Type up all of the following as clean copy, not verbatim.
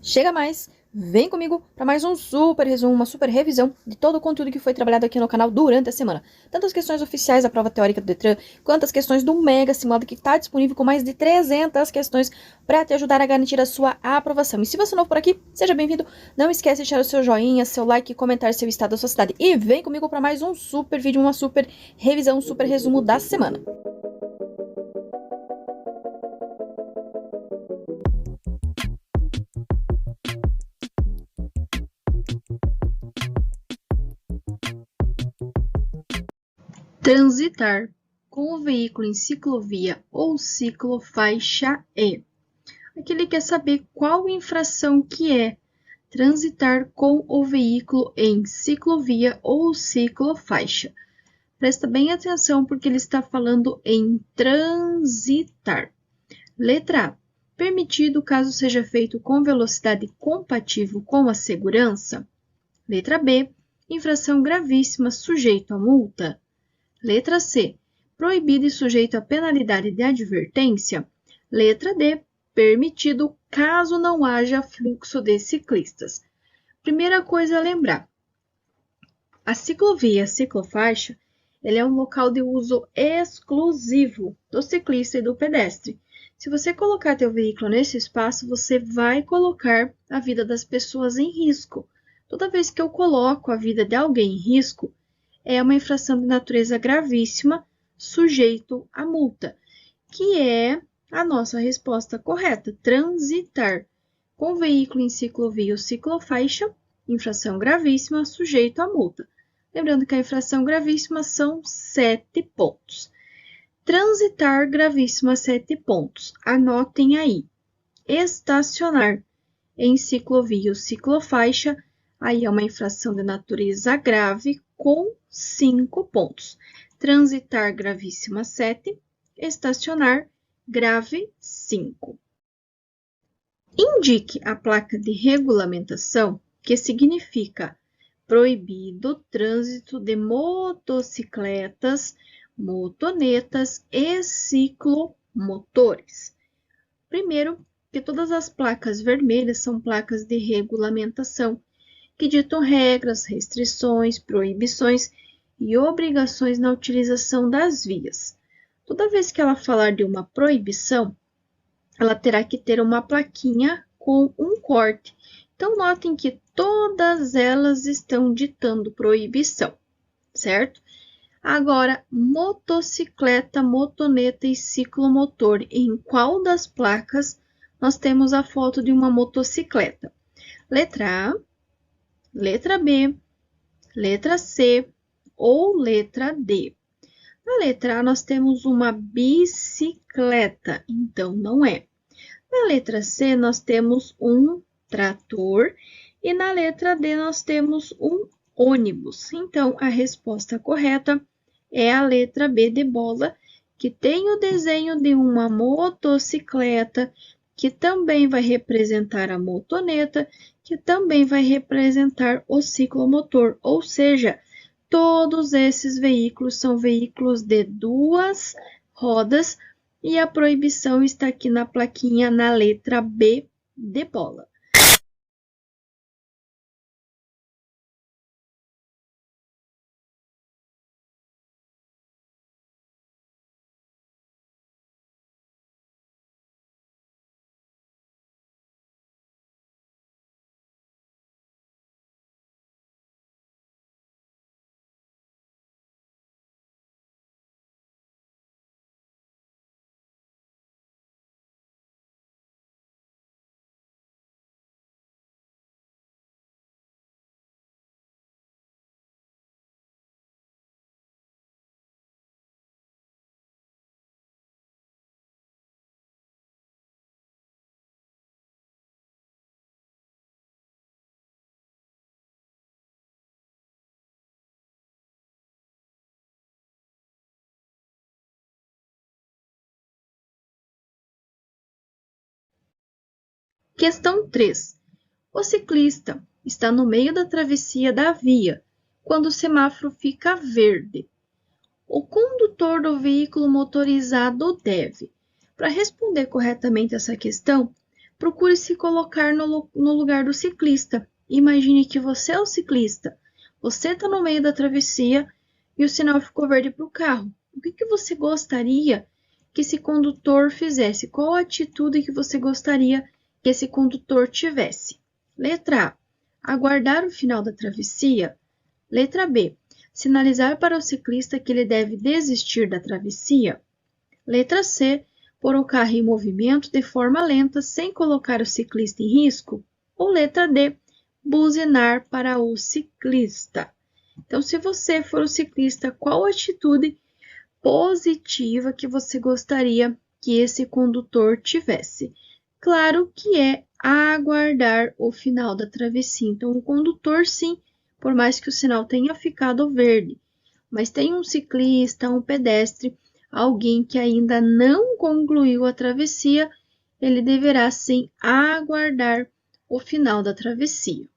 Chega mais, vem comigo para mais um super resumo, uma super revisão de todo o conteúdo que foi trabalhado aqui no canal durante a semana. Tanto as questões oficiais da prova teórica do Detran, quanto as questões do Mega Simulado, que está disponível com mais de 300 questões para te ajudar a garantir a sua aprovação. E se você é novo por aqui, seja bem-vindo. Não esquece de deixar o seu joinha, seu like e comentar seu estado da sua cidade. E vem comigo para mais um super vídeo, uma super revisão, um super resumo da semana. Transitar com o veículo em ciclovia ou ciclofaixa é. Aqui ele quer saber qual infração que é transitar com o veículo em ciclovia ou ciclofaixa. Presta bem atenção porque ele está falando em transitar. Letra A. Permitido caso seja feito com velocidade compatível com a segurança. Letra B. Infração gravíssima sujeito a multa. Letra C. Proibido e sujeito a penalidade de advertência. Letra D. Permitido caso não haja fluxo de ciclistas. Primeira coisa a lembrar. A ciclovia, a ciclofaixa, ele é um local de uso exclusivo do ciclista e do pedestre. Se você colocar teu veículo nesse espaço, você vai colocar a vida das pessoas em risco. Toda vez que eu coloco a vida de alguém em risco, é uma infração de natureza gravíssima, sujeito a multa, que é a nossa resposta correta, transitar com o veículo em ciclovia ou ciclofaixa, infração gravíssima, sujeito a multa. Lembrando que a infração gravíssima são 7 pontos. Transitar gravíssima 7 pontos. Anotem aí. Estacionar em ciclovia ou ciclofaixa, aí é uma infração de natureza grave com 5 pontos. Transitar gravíssima 7, estacionar grave 5. Indique a placa de regulamentação que significa proibido trânsito de motocicletas, motonetas e ciclomotores. Primeiro, que todas as placas vermelhas são placas de regulamentação, que ditam regras, restrições, proibições e obrigações na utilização das vias. Toda vez que ela falar de uma proibição, ela terá que ter uma plaquinha com um corte. Então, notem que todas elas estão ditando proibição, certo? Agora, motocicleta, motoneta e ciclomotor. Em qual das placas nós temos a foto de uma motocicleta? Letra A, letra B, letra C ou letra D. Na letra A, nós temos uma bicicleta, então não é. Na letra C, nós temos um trator e na letra D, nós temos um ônibus. Então, a resposta correta é a letra B de bola, que tem o desenho de uma motocicleta, que também vai representar a motoneta, que também vai representar o ciclomotor, ou seja, todos esses veículos são veículos de duas rodas e a proibição está aqui na plaquinha na letra B de bola. Questão 3. O ciclista está no meio da travessia da via quando o semáforo fica verde. O condutor do veículo motorizado deve. Para responder corretamente essa questão, Procure se colocar no lugar do ciclista. Imagine que você é o ciclista. Você está no meio da travessia e o sinal ficou verde para o carro. O que você gostaria que esse condutor fizesse? Qual a atitude que você gostaria que esse condutor tivesse? Letra A, aguardar o final da travessia. Letra B, sinalizar para o ciclista que ele deve desistir da travessia. Letra C, pôr o carro em movimento de forma lenta sem colocar o ciclista em risco. Ou letra D, buzinar para o ciclista. Então, se você for o ciclista, qual atitude positiva que você gostaria que esse condutor tivesse? Claro que é aguardar o final da travessia. Então, o condutor, sim, por mais que o sinal tenha ficado verde, mas tem um ciclista, um pedestre, alguém que ainda não concluiu a travessia, ele deverá, sim, aguardar o final da travessia.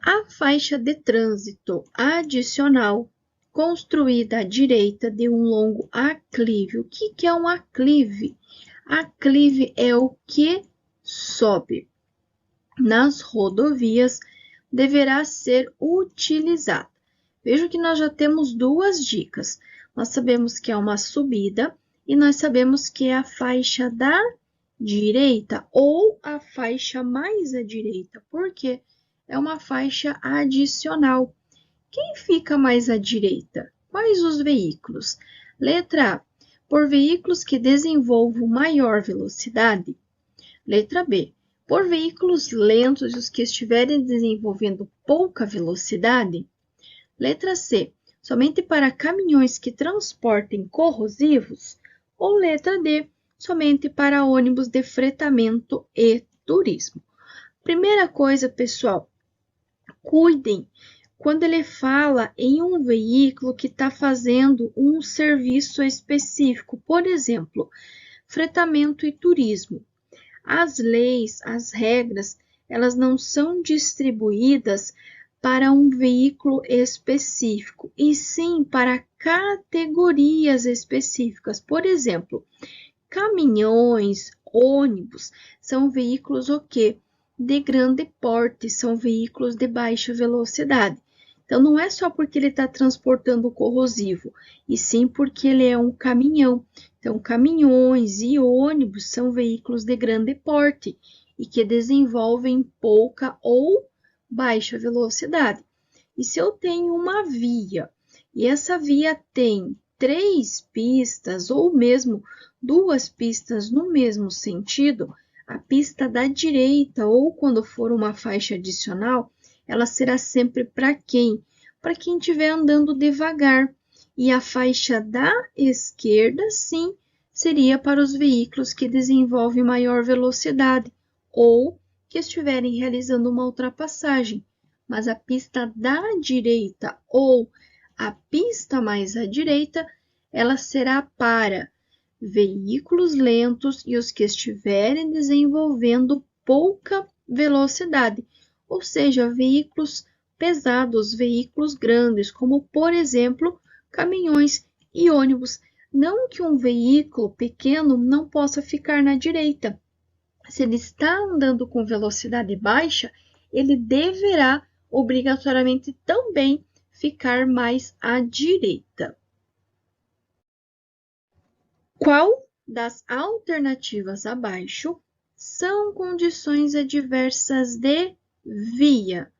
A faixa de trânsito adicional construída à direita de um longo aclive. O que é um aclive? Aclive é o que sobe nas rodovias, deverá ser utilizada. Veja que nós já temos duas dicas. Nós sabemos que é uma subida e nós sabemos que é a faixa da direita ou a faixa mais à direita. Por quê? É uma faixa adicional. Quem fica mais à direita? Quais os veículos? Letra A, por veículos que desenvolvam maior velocidade. Letra B, por veículos lentos e os que estiverem desenvolvendo pouca velocidade. Letra C, somente para caminhões que transportem corrosivos. Ou letra D, somente para ônibus de fretamento e turismo. Primeira coisa, pessoal, cuidem quando ele fala em um veículo que está fazendo um serviço específico, por exemplo, fretamento e turismo. As leis, as regras, elas não são distribuídas para um veículo específico, e sim para categorias específicas. Por exemplo, caminhões, ônibus, são veículos o quê? De grande porte, são veículos de baixa velocidade. Então, não é só porque ele está transportando corrosivo, e sim porque ele é um caminhão. Então, caminhões e ônibus são veículos de grande porte e que desenvolvem pouca ou baixa velocidade. E se eu tenho uma via e essa via tem 3 pistas ou mesmo 2 pistas no mesmo sentido, a pista da direita ou quando for uma faixa adicional, ela será sempre para quem? Para quem estiver andando devagar. E a faixa da esquerda, sim, seria para os veículos que desenvolvem maior velocidade ou que estiverem realizando uma ultrapassagem. Mas a pista da direita ou a pista mais à direita, ela será para veículos lentos e os que estiverem desenvolvendo pouca velocidade, ou seja, veículos pesados, veículos grandes, como por exemplo, caminhões e ônibus. Não que um veículo pequeno não possa ficar na direita. Se ele está andando com velocidade baixa, ele deverá obrigatoriamente também ficar mais à direita. Qual das alternativas abaixo são condições adversas de via?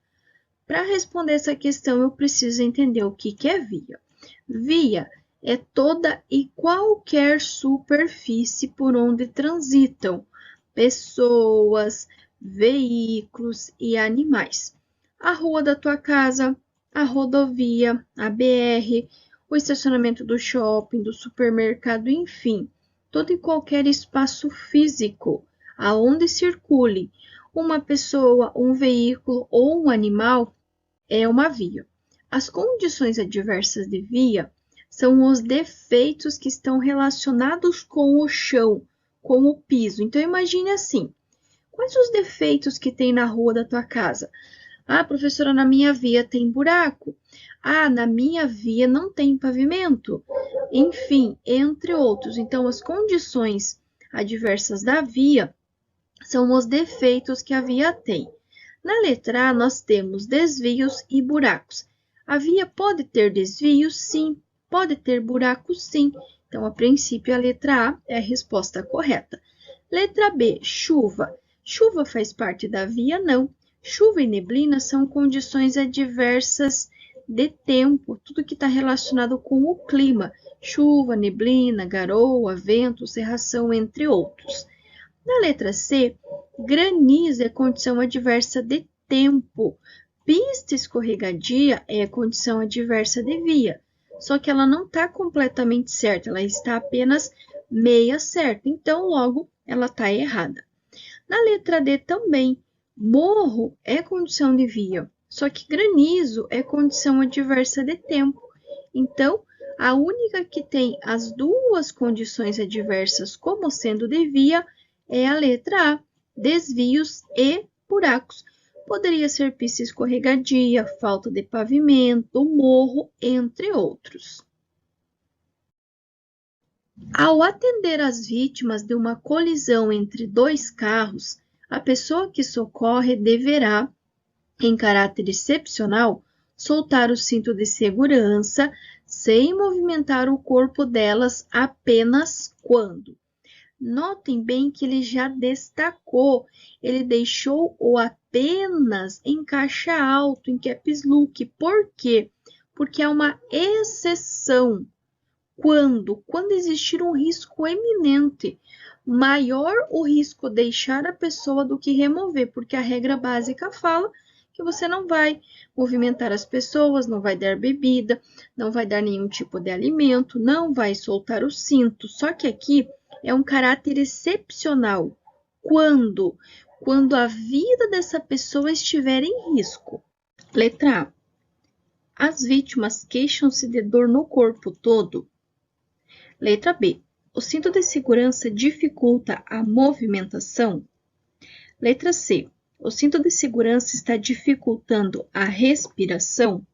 Para responder essa questão, eu preciso entender o que é via. Via é toda e qualquer superfície por onde transitam pessoas, veículos e animais. A rua da tua casa, a rodovia, a BR, o estacionamento do shopping, do supermercado, enfim, todo e qualquer espaço físico aonde circule uma pessoa, um veículo ou um animal é uma via. As condições adversas de via são os defeitos que estão relacionados com o chão, com o piso. Então, imagine assim, quais os defeitos que tem na rua da tua casa? Ah, professora, na minha via tem buraco. Ah, na minha via não tem pavimento. Enfim, entre outros. Então, as condições adversas da via são os defeitos que a via tem. Na letra A, nós temos desvios e buracos. A via pode ter desvios? Sim. Pode ter buracos? Sim. Então, a princípio, a letra A é a resposta correta. Letra B, chuva. Chuva faz parte da via? Não. Chuva e neblina são condições adversas de tempo, tudo que está relacionado com o clima. Chuva, neblina, garoa, vento, cerração, entre outros. Na letra C, granizo é condição adversa de tempo. Pista escorregadia é condição adversa de via. Só que ela não está completamente certa, ela está apenas meia certa. Então, logo, ela está errada. Na letra D também, morro é condição de via. Só que granizo é condição adversa de tempo. Então, a única que tem as duas condições adversas como sendo de via é a letra A, desvios e buracos. Poderia ser pista escorregadia, falta de pavimento, morro, entre outros. Ao atender as vítimas de uma colisão entre dois carros, a pessoa que socorre deverá, em caráter excepcional, soltar o cinto de segurança sem movimentar o corpo delas apenas quando. Notem bem que ele já destacou, ele deixou o apenas em caixa alto, em caps lock. Por quê? Porque é uma exceção. Quando existir um risco eminente, maior o risco deixar a pessoa do que remover, porque a regra básica fala que você não vai movimentar as pessoas, não vai dar bebida, não vai dar nenhum tipo de alimento, não vai soltar o cinto. Só que aqui é um caráter excepcional. Quando? Quando a vida dessa pessoa estiver em risco. Letra A. As vítimas queixam-se de dor no corpo todo. Letra B. O cinto de segurança dificulta a movimentação. Letra C. O cinto de segurança está dificultando a respiração.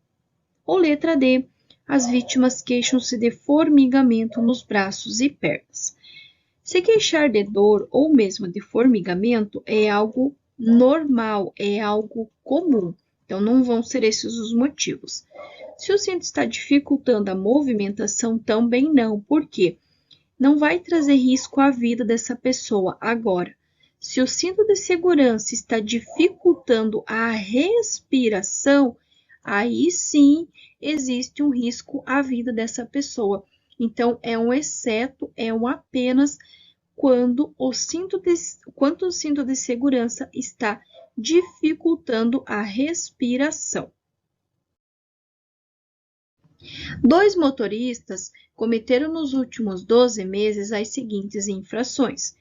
Ou letra D. As vítimas queixam-se de formigamento nos braços e pernas. Se queixar de dor ou mesmo de formigamento é algo normal, é algo comum. Então, não vão ser esses os motivos. Se o cinto está dificultando a movimentação, também não. Por quê? Não vai trazer risco à vida dessa pessoa. Agora, se o cinto de segurança está dificultando a respiração, aí sim existe um risco à vida dessa pessoa. Então, é um exceto, é um apenas quando o cinto de segurança está dificultando a respiração. 2 motoristas cometeram nos últimos 12 meses as seguintes infrações.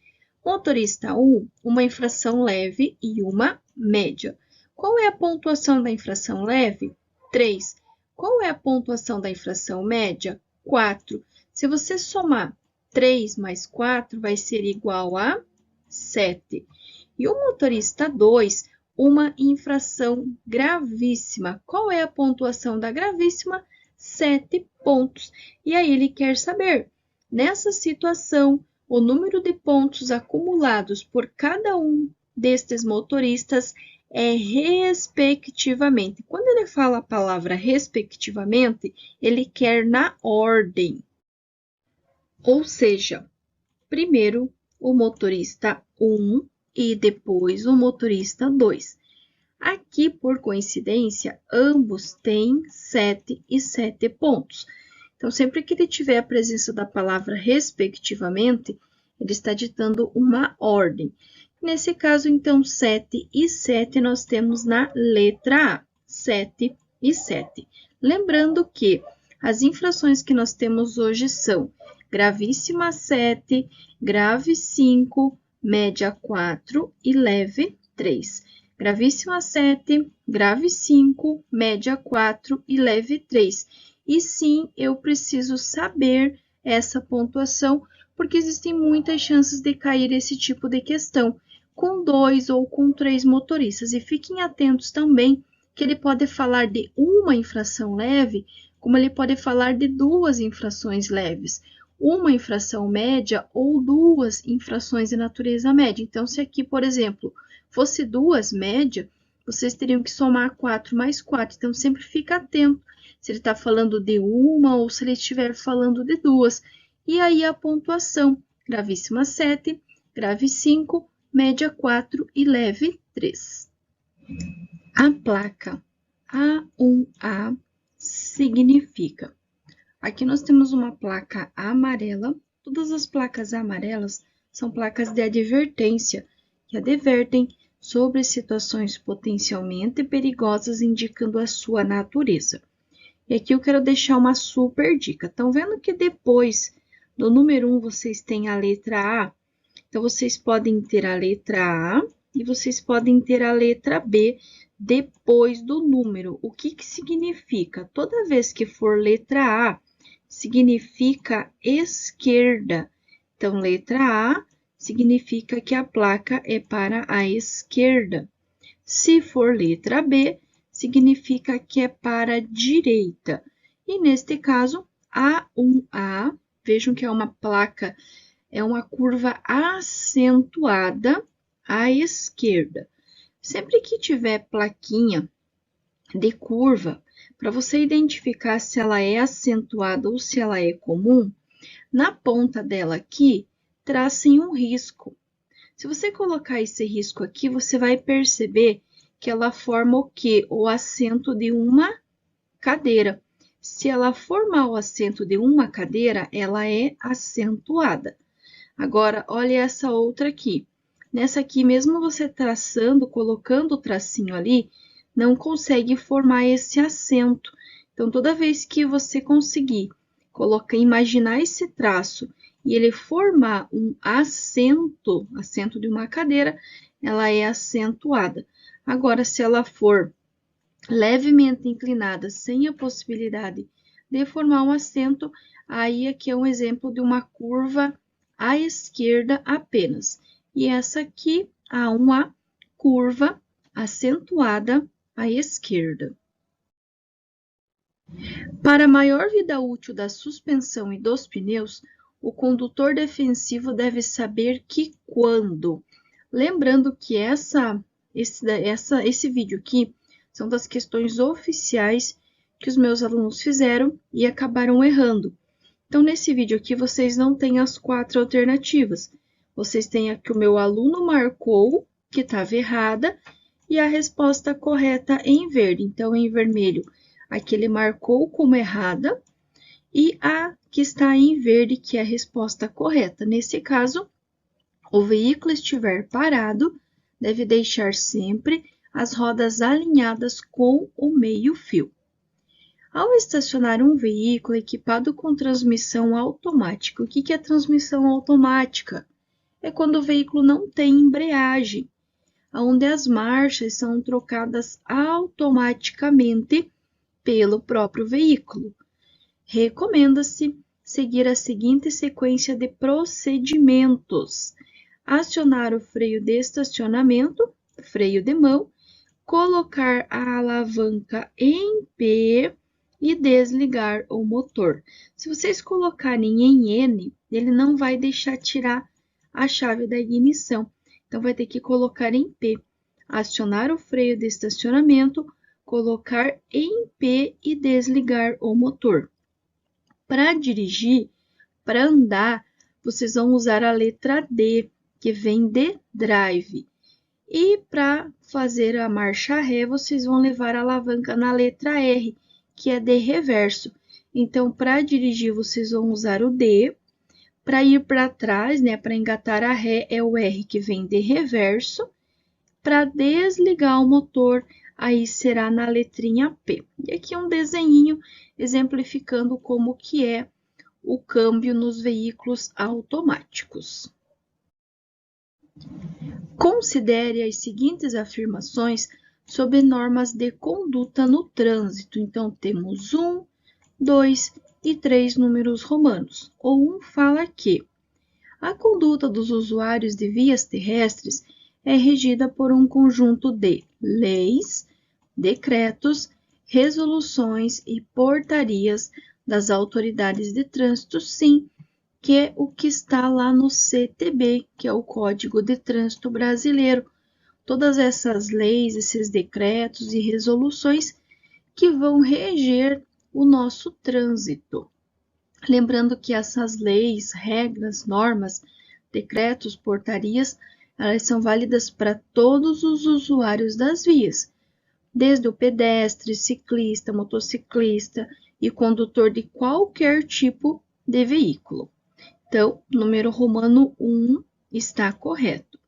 Motorista 1, uma infração leve e uma média. Qual é a pontuação da infração leve? 3. Qual é a pontuação da infração média? 4. Se você somar 3 mais 4, vai ser igual a 7. E o motorista 2, uma infração gravíssima. Qual é a pontuação da gravíssima? 7 pontos. E aí ele quer saber, nessa situação, o número de pontos acumulados por cada um destes motoristas é respectivamente. Quando ele fala a palavra respectivamente, ele quer na ordem. Ou seja, primeiro o motorista 1 e depois o motorista 2. Aqui, por coincidência, ambos têm 7 e 7 pontos. Então, sempre que ele tiver a presença da palavra respectivamente, ele está ditando uma ordem. Nesse caso, então, 7 e 7 nós temos na letra A, 7 e 7. Lembrando que as infrações que nós temos hoje são gravíssima 7, grave 5, média 4 e leve 3. Gravíssima 7, grave 5, média 4 e leve 3. E sim, eu preciso saber essa pontuação, porque existem muitas chances de cair esse tipo de questão com 2 ou com 3 motoristas. E fiquem atentos também que ele pode falar de uma infração leve, como ele pode falar de 2 infrações leves. uma infração média ou duas infrações de natureza média. Então, se aqui, por exemplo, fosse duas média, vocês teriam que somar 4 mais 4. Então, sempre fica atento se ele está falando de uma ou se ele estiver falando de duas. E aí a pontuação: gravíssima 7, grave 5, média 4 e leve 3. A placa A1A significa... Aqui nós temos uma placa amarela. Todas as placas amarelas são placas de advertência, que advertem sobre situações potencialmente perigosas, indicando a sua natureza. E aqui eu quero deixar uma super dica. Estão vendo que depois do número 1 vocês têm a letra A? Então, vocês podem ter a letra A e vocês podem ter a letra B depois do número. O que significa? Toda vez que for letra A, significa esquerda. Então, letra A significa que a placa é para a esquerda. Se for letra B, significa que é para a direita. E neste caso, A1A, vejam que é uma placa, é uma curva acentuada à esquerda. Sempre que tiver plaquinha de curva, para você identificar se ela é acentuada ou se ela é comum, na ponta dela aqui, tracem um risco. Se você colocar esse risco aqui, você vai perceber que ela forma o quê? O assento de uma cadeira. Se ela formar o assento de uma cadeira, ela é acentuada. Agora, olha essa outra aqui. Nessa aqui, mesmo você traçando, colocando o tracinho ali, não consegue formar esse acento. Então, toda vez que você conseguir imaginar esse traço e ele formar um acento de uma cadeira, ela é acentuada. Agora, se ela for levemente inclinada, sem a possibilidade de formar um acento, aí aqui é um exemplo de uma curva à esquerda apenas. E essa aqui, A1A, curva acentuada à esquerda. Para maior vida útil da suspensão e dos pneus, o condutor defensivo deve saber que quando... Lembrando que esse vídeo aqui são das questões oficiais que os meus alunos fizeram e acabaram errando. Então, nesse vídeo aqui, vocês não têm as 4 alternativas. Vocês têm a que o meu aluno marcou, que estava errada, e a resposta correta em verde. Então, em vermelho, a que ele marcou como errada, e a que está em verde, que é a resposta correta. Nesse caso, o veículo estiver parado, deve deixar sempre as rodas alinhadas com o meio-fio. Ao estacionar um veículo equipado com transmissão automática, o que é transmissão automática? É quando o veículo não tem embreagem, onde as marchas são trocadas automaticamente pelo próprio veículo. Recomenda-se seguir a seguinte sequência de procedimentos: acionar o freio de estacionamento, freio de mão, colocar a alavanca em P e desligar o motor. Se vocês colocarem em N, ele não vai deixar tirar a chave da ignição. Então, vai ter que colocar em P. Acionar o freio de estacionamento, colocar em P e desligar o motor. Para dirigir, para andar, vocês vão usar a letra D, que vem de drive. E para fazer a marcha ré, vocês vão levar a alavanca na letra R, que é de reverso. Então, para dirigir, vocês vão usar o D. Para ir para trás, né, para engatar a ré, é o R, que vem de reverso. Para desligar o motor, aí será na letrinha P. E aqui um desenhinho exemplificando como que é o câmbio nos veículos automáticos. Considere as seguintes afirmações sobre normas de conduta no trânsito. Então, temos 1, 2 e 3 números romanos. O 1 fala que a conduta dos usuários de vias terrestres é regida por um conjunto de leis, decretos, resoluções e portarias das autoridades de trânsito, sim, que é o que está lá no CTB, que é o Código de Trânsito Brasileiro. Todas essas leis, esses decretos e resoluções que vão reger o nosso trânsito. Lembrando que essas leis, regras, normas, decretos, portarias, elas são válidas para todos os usuários das vias, desde o pedestre, ciclista, motociclista e condutor de qualquer tipo de veículo. Então, número romano 1 está correto.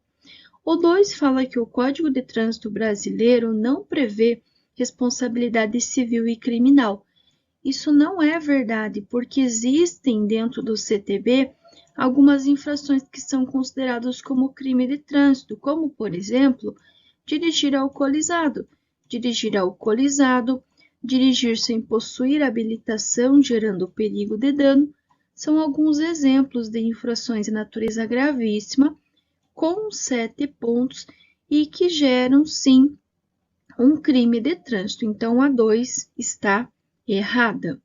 O 2 fala que o Código de Trânsito Brasileiro não prevê responsabilidade civil e criminal. Isso não é verdade, porque existem dentro do CTB algumas infrações que são consideradas como crime de trânsito, como, por exemplo, dirigir alcoolizado, dirigir sem possuir habilitação, gerando perigo de dano, são alguns exemplos de infrações de natureza gravíssima, com 7 pontos e que geram, sim, um crime de trânsito. Então, a 2 está errada.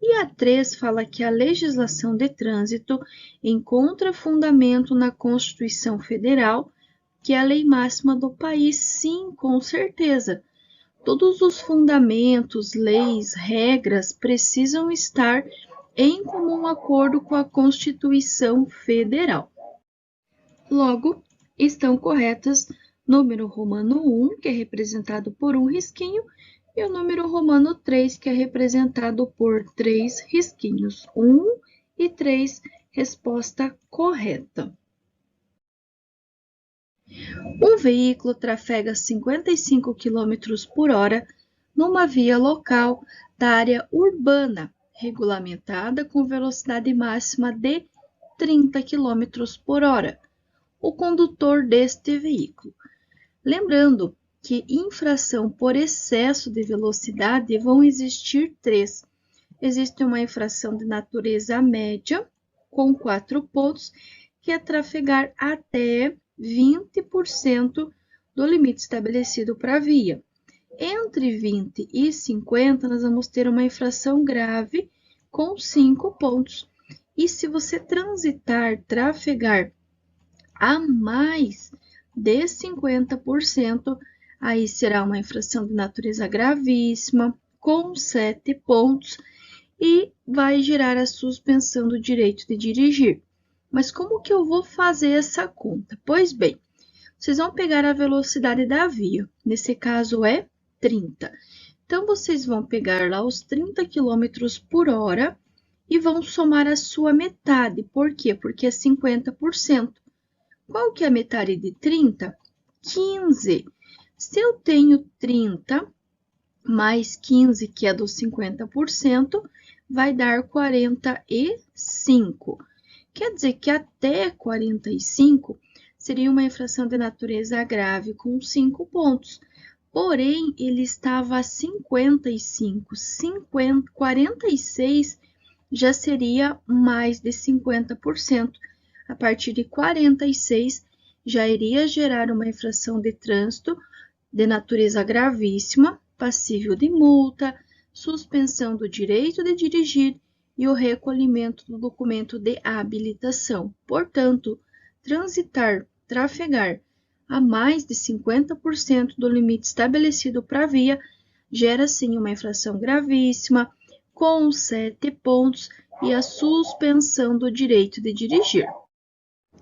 E a 3 fala que a legislação de trânsito encontra fundamento na Constituição Federal, que é a lei máxima do país. Sim, com certeza. Todos os fundamentos, leis, regras precisam estar em comum acordo com a Constituição Federal. Logo, estão corretas número romano 1, que é representado por um risquinho, e o número romano 3, que é representado por 3 risquinhos. 1 e 3, resposta correta. Um veículo trafega 55 km por hora numa via local da área urbana, regulamentada com velocidade máxima de 30 km por hora. O condutor deste veículo. Lembrando que infração por excesso de velocidade vão existir 3. Existe uma infração de natureza média, com 4 pontos, que é trafegar até 20% do limite estabelecido para a via. Entre 20 e 50, nós vamos ter uma infração grave com 5 pontos. E se você trafegar a mais de 50%, aí será uma infração de natureza gravíssima, com 7 pontos, e vai gerar a suspensão do direito de dirigir. Mas como que eu vou fazer essa conta? Pois bem, vocês vão pegar a velocidade da via, nesse caso é 30. Então, vocês vão pegar lá os 30 km por hora e vão somar a sua metade. Por quê? Porque é 50%. Qual que é a metade de 30? 15. Se eu tenho 30 mais 15, que é dos 50%, vai dar 45. Quer dizer que até 45 seria uma infração de natureza grave com 5 pontos. Porém, ele estava a 55. 46 já seria mais de 50%. A partir de 46, já iria gerar uma infração de trânsito de natureza gravíssima, passível de multa, suspensão do direito de dirigir e o recolhimento do documento de habilitação. Portanto, trafegar a mais de 50% do limite estabelecido para a via gera, sim, uma infração gravíssima, com 7 pontos e a suspensão do direito de dirigir.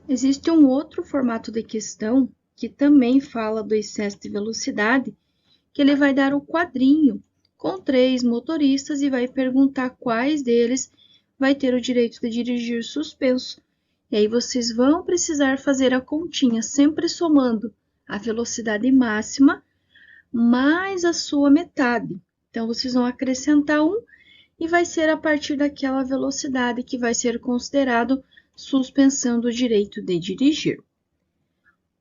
Existe um outro formato de questão que também fala do excesso de velocidade, que ele vai dar o quadrinho com 3 motoristas e vai perguntar quais deles vai ter o direito de dirigir suspenso. E aí vocês vão precisar fazer a continha, sempre somando a velocidade máxima mais a sua metade. Então, vocês vão acrescentar 1 e vai ser a partir daquela velocidade que vai ser considerado suspensão do direito de dirigir.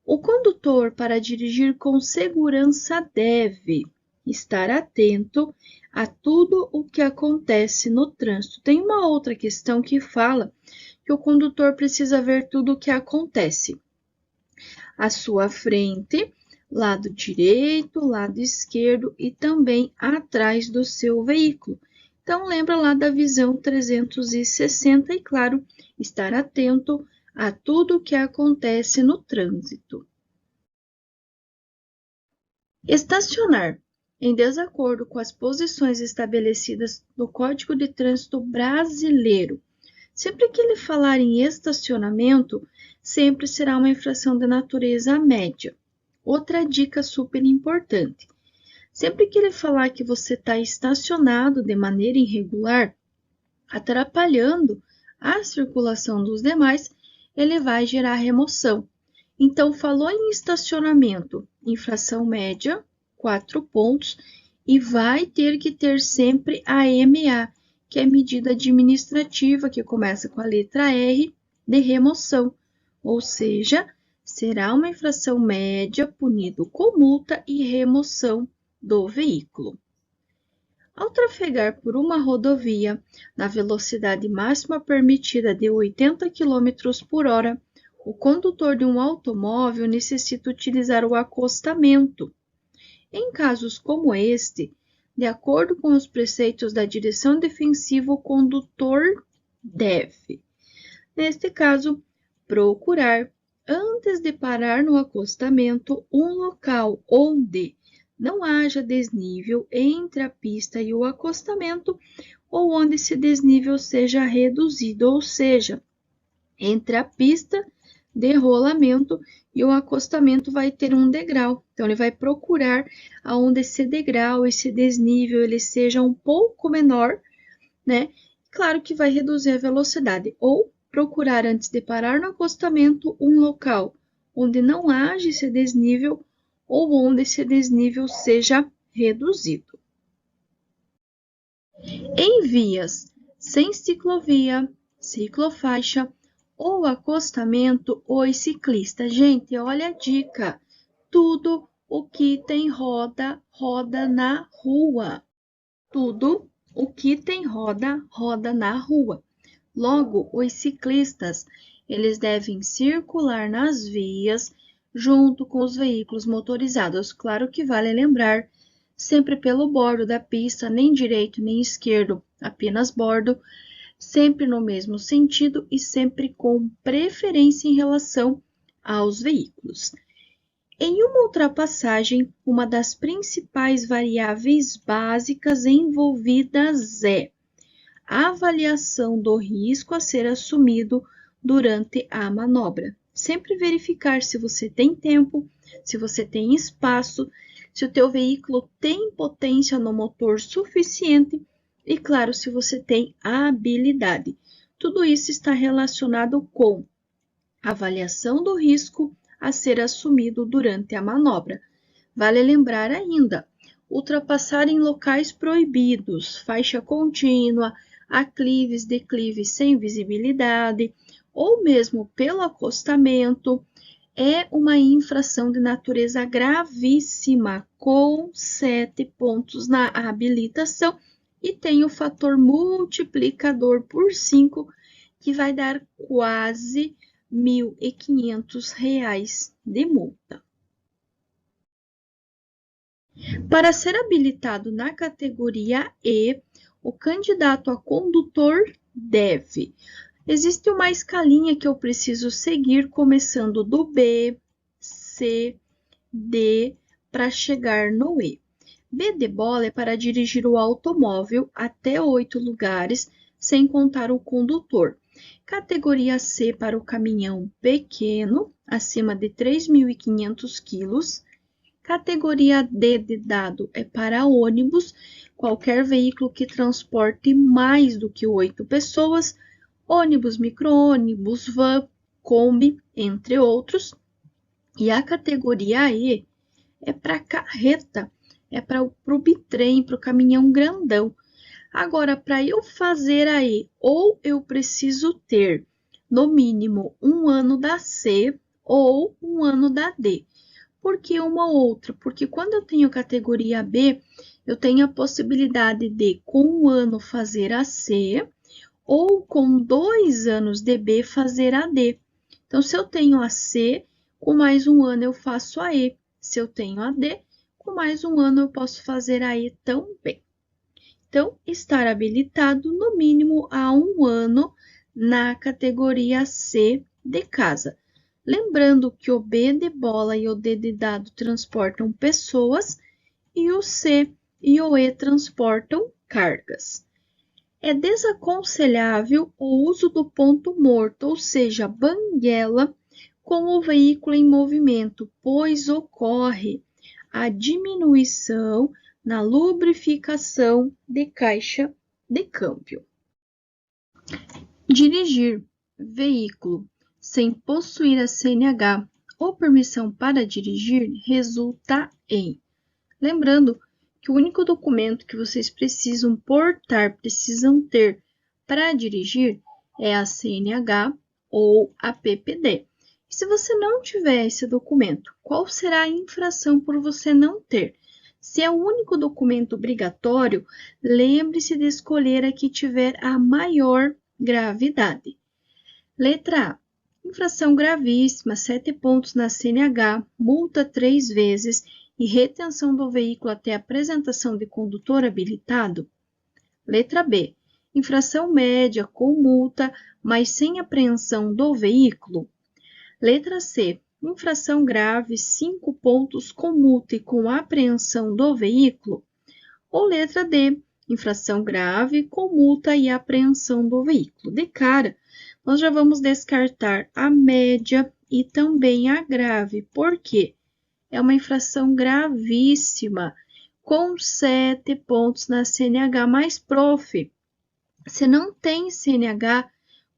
O condutor, para dirigir com segurança, deve estar atento a tudo o que acontece no trânsito. Tem uma outra questão que fala que o condutor precisa ver tudo o que acontece à sua frente, lado direito, lado esquerdo e também atrás do seu veículo. Então, lembra lá da visão 360 e, claro, estar atento a tudo o que acontece no trânsito. Estacionar. Em desacordo com as posições estabelecidas no Código de Trânsito Brasileiro. Sempre que ele falar em estacionamento, sempre será uma infração de natureza média. Outra dica super importante. Sempre que ele falar que você está estacionado de maneira irregular, atrapalhando a circulação dos demais, ele vai gerar remoção. Então, falou em estacionamento, infração média, 4 pontos, e vai ter que ter sempre a MA, que é medida administrativa, que começa com a letra R, de remoção, ou seja, será uma infração média punido com multa e remoção do veículo. Ao trafegar por uma rodovia na velocidade máxima permitida de 80 km por hora, o condutor de um automóvel necessita utilizar o acostamento. Em casos como este, de acordo com os preceitos da direção defensiva, o condutor deve, neste caso, procurar, antes de parar no acostamento, um local onde não haja desnível entre a pista e o acostamento ou onde esse desnível seja reduzido, ou seja, entre a pista de rolamento e o acostamento vai ter um degrau. Então, ele vai procurar aonde esse degrau, esse desnível, ele seja um pouco menor, né? Claro que vai reduzir a velocidade. Ou procurar, antes de parar no acostamento, um local onde não haja esse desnível ou onde esse desnível seja reduzido. Em vias sem ciclovia, ciclofaixa ou acostamento, os ciclistas. Gente, olha a dica. Tudo o que tem roda, roda na rua. Tudo o que tem roda, roda na rua. Logo, os ciclistas, eles devem circular nas vias junto com os veículos motorizados. Claro que vale lembrar, sempre pelo bordo da pista, nem direito nem esquerdo, apenas bordo, sempre no mesmo sentido e sempre com preferência em relação aos veículos. Em uma ultrapassagem, uma das principais variáveis básicas envolvidas é a avaliação do risco a ser assumido durante a manobra. Sempre verificar se você tem tempo, se você tem espaço, se o teu veículo tem potência no motor suficiente e, claro, se você tem habilidade. Tudo isso está relacionado com a avaliação do risco a ser assumido durante a manobra. Vale lembrar ainda, ultrapassar em locais proibidos, faixa contínua, aclives, declives sem visibilidade, ou mesmo pelo acostamento, é uma infração de natureza gravíssima, com 7 pontos na habilitação e tem o fator multiplicador por 5, que vai dar quase R$ 1.500 de multa. Para ser habilitado na categoria E, o candidato a condutor deve. Existe uma escalinha que eu preciso seguir, começando do B, C, D, para chegar no E. B de bola é para dirigir o automóvel até 8 lugares, sem contar o condutor. Categoria C para o caminhão pequeno, acima de 3.500 quilos. Categoria D de dado é para ônibus, qualquer veículo que transporte mais do que 8 pessoas, ônibus, micro-ônibus, van, Kombi, entre outros. E a categoria E é para carreta, é para o bitrem, para o caminhão grandão. Agora, para eu fazer a E, ou eu preciso ter no mínimo 1 ano da C ou 1 ano da D. Por que uma ou outra? Porque quando eu tenho categoria B, eu tenho a possibilidade de, com 1 ano, fazer a C, ou com 2 anos de B, fazer a D. Então, se eu tenho a C, com mais 1 ano eu faço a E. Se eu tenho a D, com mais 1 ano eu posso fazer a E também. então estar habilitado no mínimo há 1 ano na categoria C de casa. Lembrando que o B de bola e o D de dado transportam pessoas e o C e o E transportam cargas. É desaconselhável o uso do ponto morto, ou seja, banguela, com o veículo em movimento, pois ocorre a diminuição na lubrificação de caixa de câmbio. Dirigir veículo sem possuir a CNH ou permissão para dirigir resulta em. Lembrando que o único documento que vocês precisam ter para dirigir é a CNH ou a PPD. E se você não tiver esse documento, qual será a infração por você não ter? Se é o único documento obrigatório, lembre-se de escolher a que tiver a maior gravidade. Letra A. Infração gravíssima, 7 pontos na CNH, multa 3 vezes e retenção do veículo até apresentação de condutor habilitado. Letra B. Infração média com multa, mas sem apreensão do veículo. Letra C. Infração grave, 5 pontos com multa e com apreensão do veículo. Ou letra D. Infração grave com multa e apreensão do veículo. De cara, nós já vamos descartar a média e também a grave. Por quê? É uma infração gravíssima, com 7 pontos na CNH. Mas, prof, se não tem CNH,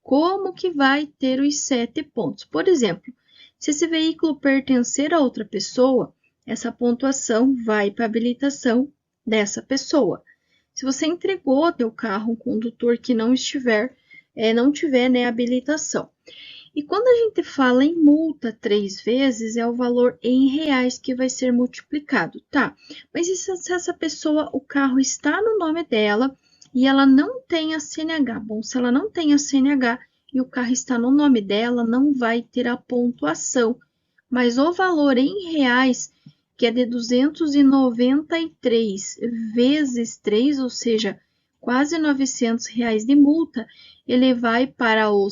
como que vai ter os 7 pontos? Por exemplo, se esse veículo pertencer a outra pessoa, essa pontuação vai para a habilitação dessa pessoa. Se você entregou teu carro a um condutor que não tiver, né, habilitação. E quando a gente fala em multa 3 vezes, é o valor em reais que vai ser multiplicado, tá? Mas e se essa pessoa, o carro está no nome dela e ela não tem a CNH? Bom, se ela não tem a CNH e o carro está no nome dela, não vai ter a pontuação. Mas o valor em reais, que é de 293 vezes 3, ou seja, quase R$900 de multa, ele vai para o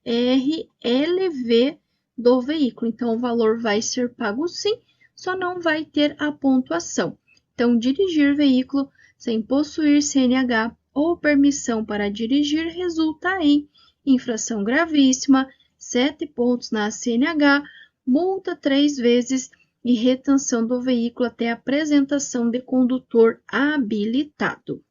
CRLV do veículo. Então, o valor vai ser pago sim, só não vai ter a pontuação. Então, dirigir veículo sem possuir CNH ou permissão para dirigir resulta em infração gravíssima, 7 pontos na CNH, multa 3 vezes e retenção do veículo até apresentação de condutor habilitado.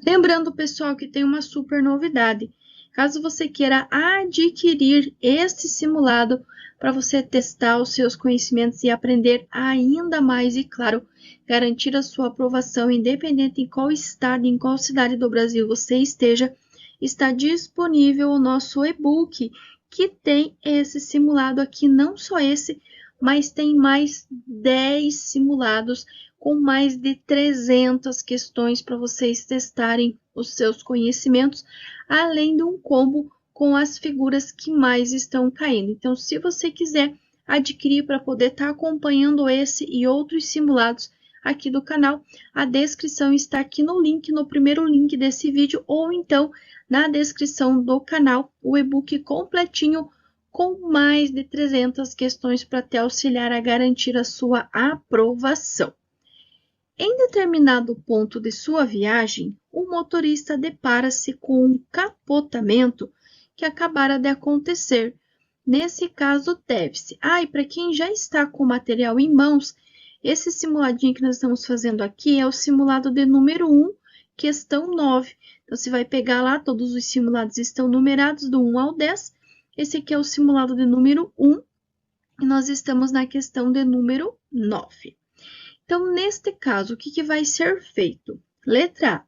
Lembrando, pessoal, que tem uma super novidade. Caso você queira adquirir este simulado para você testar os seus conhecimentos e aprender ainda mais e, claro, garantir a sua aprovação, independente em qual estado, em qual cidade do Brasil você esteja, está disponível o nosso e-book, que tem esse simulado aqui, não só esse, mas tem mais 10 simulados com mais de 300 questões para vocês testarem os seus conhecimentos, além de um combo com as figuras que mais estão caindo. Então, se você quiser adquirir para poder estar acompanhando esse e outros simulados aqui do canal, a descrição está aqui no link, no primeiro link desse vídeo, ou então na descrição do canal, o e-book completinho com mais de 300 questões para te auxiliar a garantir a sua aprovação. Em determinado ponto de sua viagem, o motorista depara-se com um capotamento que acabara de acontecer. Nesse caso, deve-se. E para quem já está com o material em mãos, esse simuladinho que nós estamos fazendo aqui é o simulado de número 1, questão 9. Então, você vai pegar lá, todos os simulados estão numerados do 1 ao 10. Esse aqui é o simulado de número 1 e nós estamos na questão de número 9. Então, neste caso, o que vai ser feito? Letra A.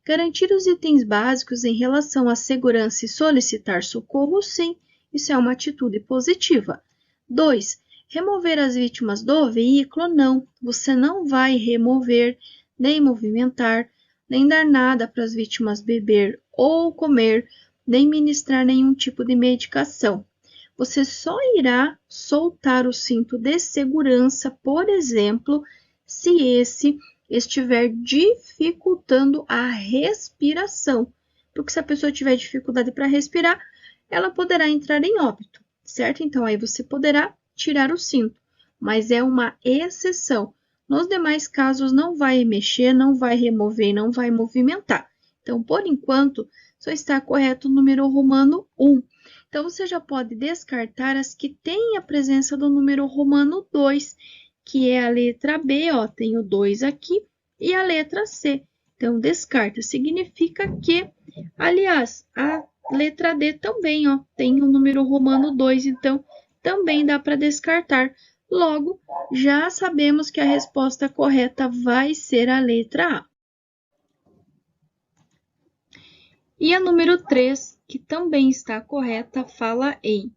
Garantir os itens básicos em relação à segurança e solicitar socorro, sim, isso é uma atitude positiva. 2. Remover as vítimas do veículo, não. Você não vai remover, nem movimentar, nem dar nada para as vítimas beber ou comer, nem ministrar nenhum tipo de medicação. Você só irá soltar o cinto de segurança, por exemplo, se esse estiver dificultando a respiração. Porque se a pessoa tiver dificuldade para respirar, ela poderá entrar em óbito, certo? Então, aí você poderá tirar o cinto, mas é uma exceção. Nos demais casos, não vai mexer, não vai remover, não vai movimentar. Então, por enquanto, só está correto o número romano 1. Então, você já pode descartar as que têm a presença do número romano 2, que é a letra B, ó, tem o 2 aqui, e a letra C. Então, descarta, significa que, aliás, a letra D também, ó, tem o número romano 2, então também dá para descartar. Logo, já sabemos que a resposta correta vai ser a letra A. E a número 3, que também está correta, fala em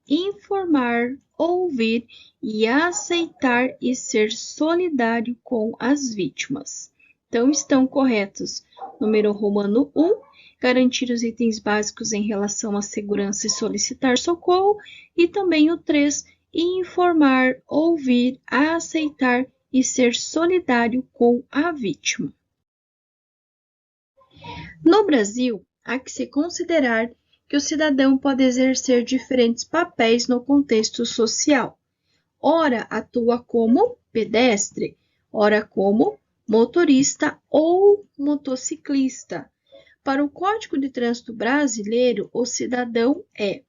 informar, ouvir e aceitar e ser solidário com as vítimas. Então, estão corretos número romano 1, garantir os itens básicos em relação à segurança e solicitar socorro, e também o 3, informar, ouvir, aceitar e ser solidário com a vítima. No Brasil, há que se considerar que o cidadão pode exercer diferentes papéis no contexto social. Ora atua como pedestre, ora como motorista ou motociclista. Para o Código de Trânsito Brasileiro, o cidadão é.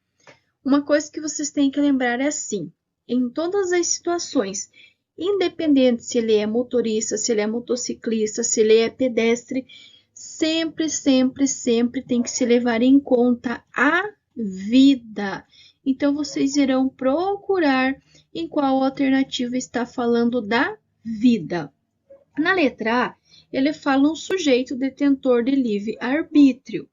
Uma coisa que vocês têm que lembrar é assim, em todas as situações, independente se ele é motorista, se ele é motociclista, se ele é pedestre, sempre tem que se levar em conta a vida. Então, vocês irão procurar em qual alternativa está falando da vida. Na letra A, ele fala um sujeito detentor de livre-arbítrio.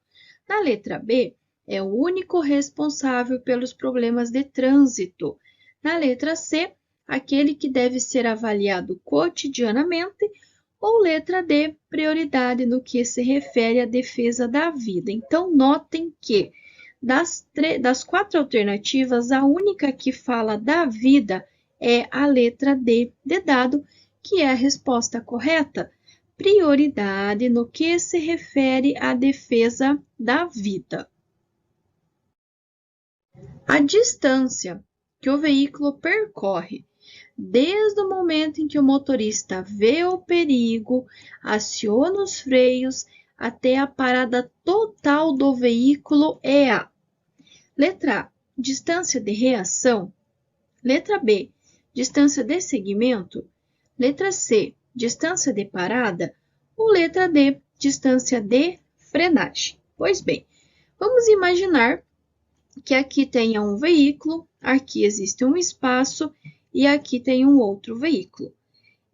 Na letra B, é o único responsável pelos problemas de trânsito. Na letra C, aquele que deve ser avaliado cotidianamente. Ou letra D, prioridade no que se refere à defesa da vida. Então, notem que das 4 alternativas, a única que fala da vida é a letra D de dado, que é a resposta correta. Prioridade no que se refere à defesa da vida. A distância que o veículo percorre desde o momento em que o motorista vê o perigo, aciona os freios, até a parada total do veículo é a letra A, distância de reação, letra B, distância de segmento, letra C, distância de parada, ou letra D, distância de frenagem. Pois bem, vamos imaginar que aqui tenha um veículo, aqui existe um espaço e aqui tem um outro veículo.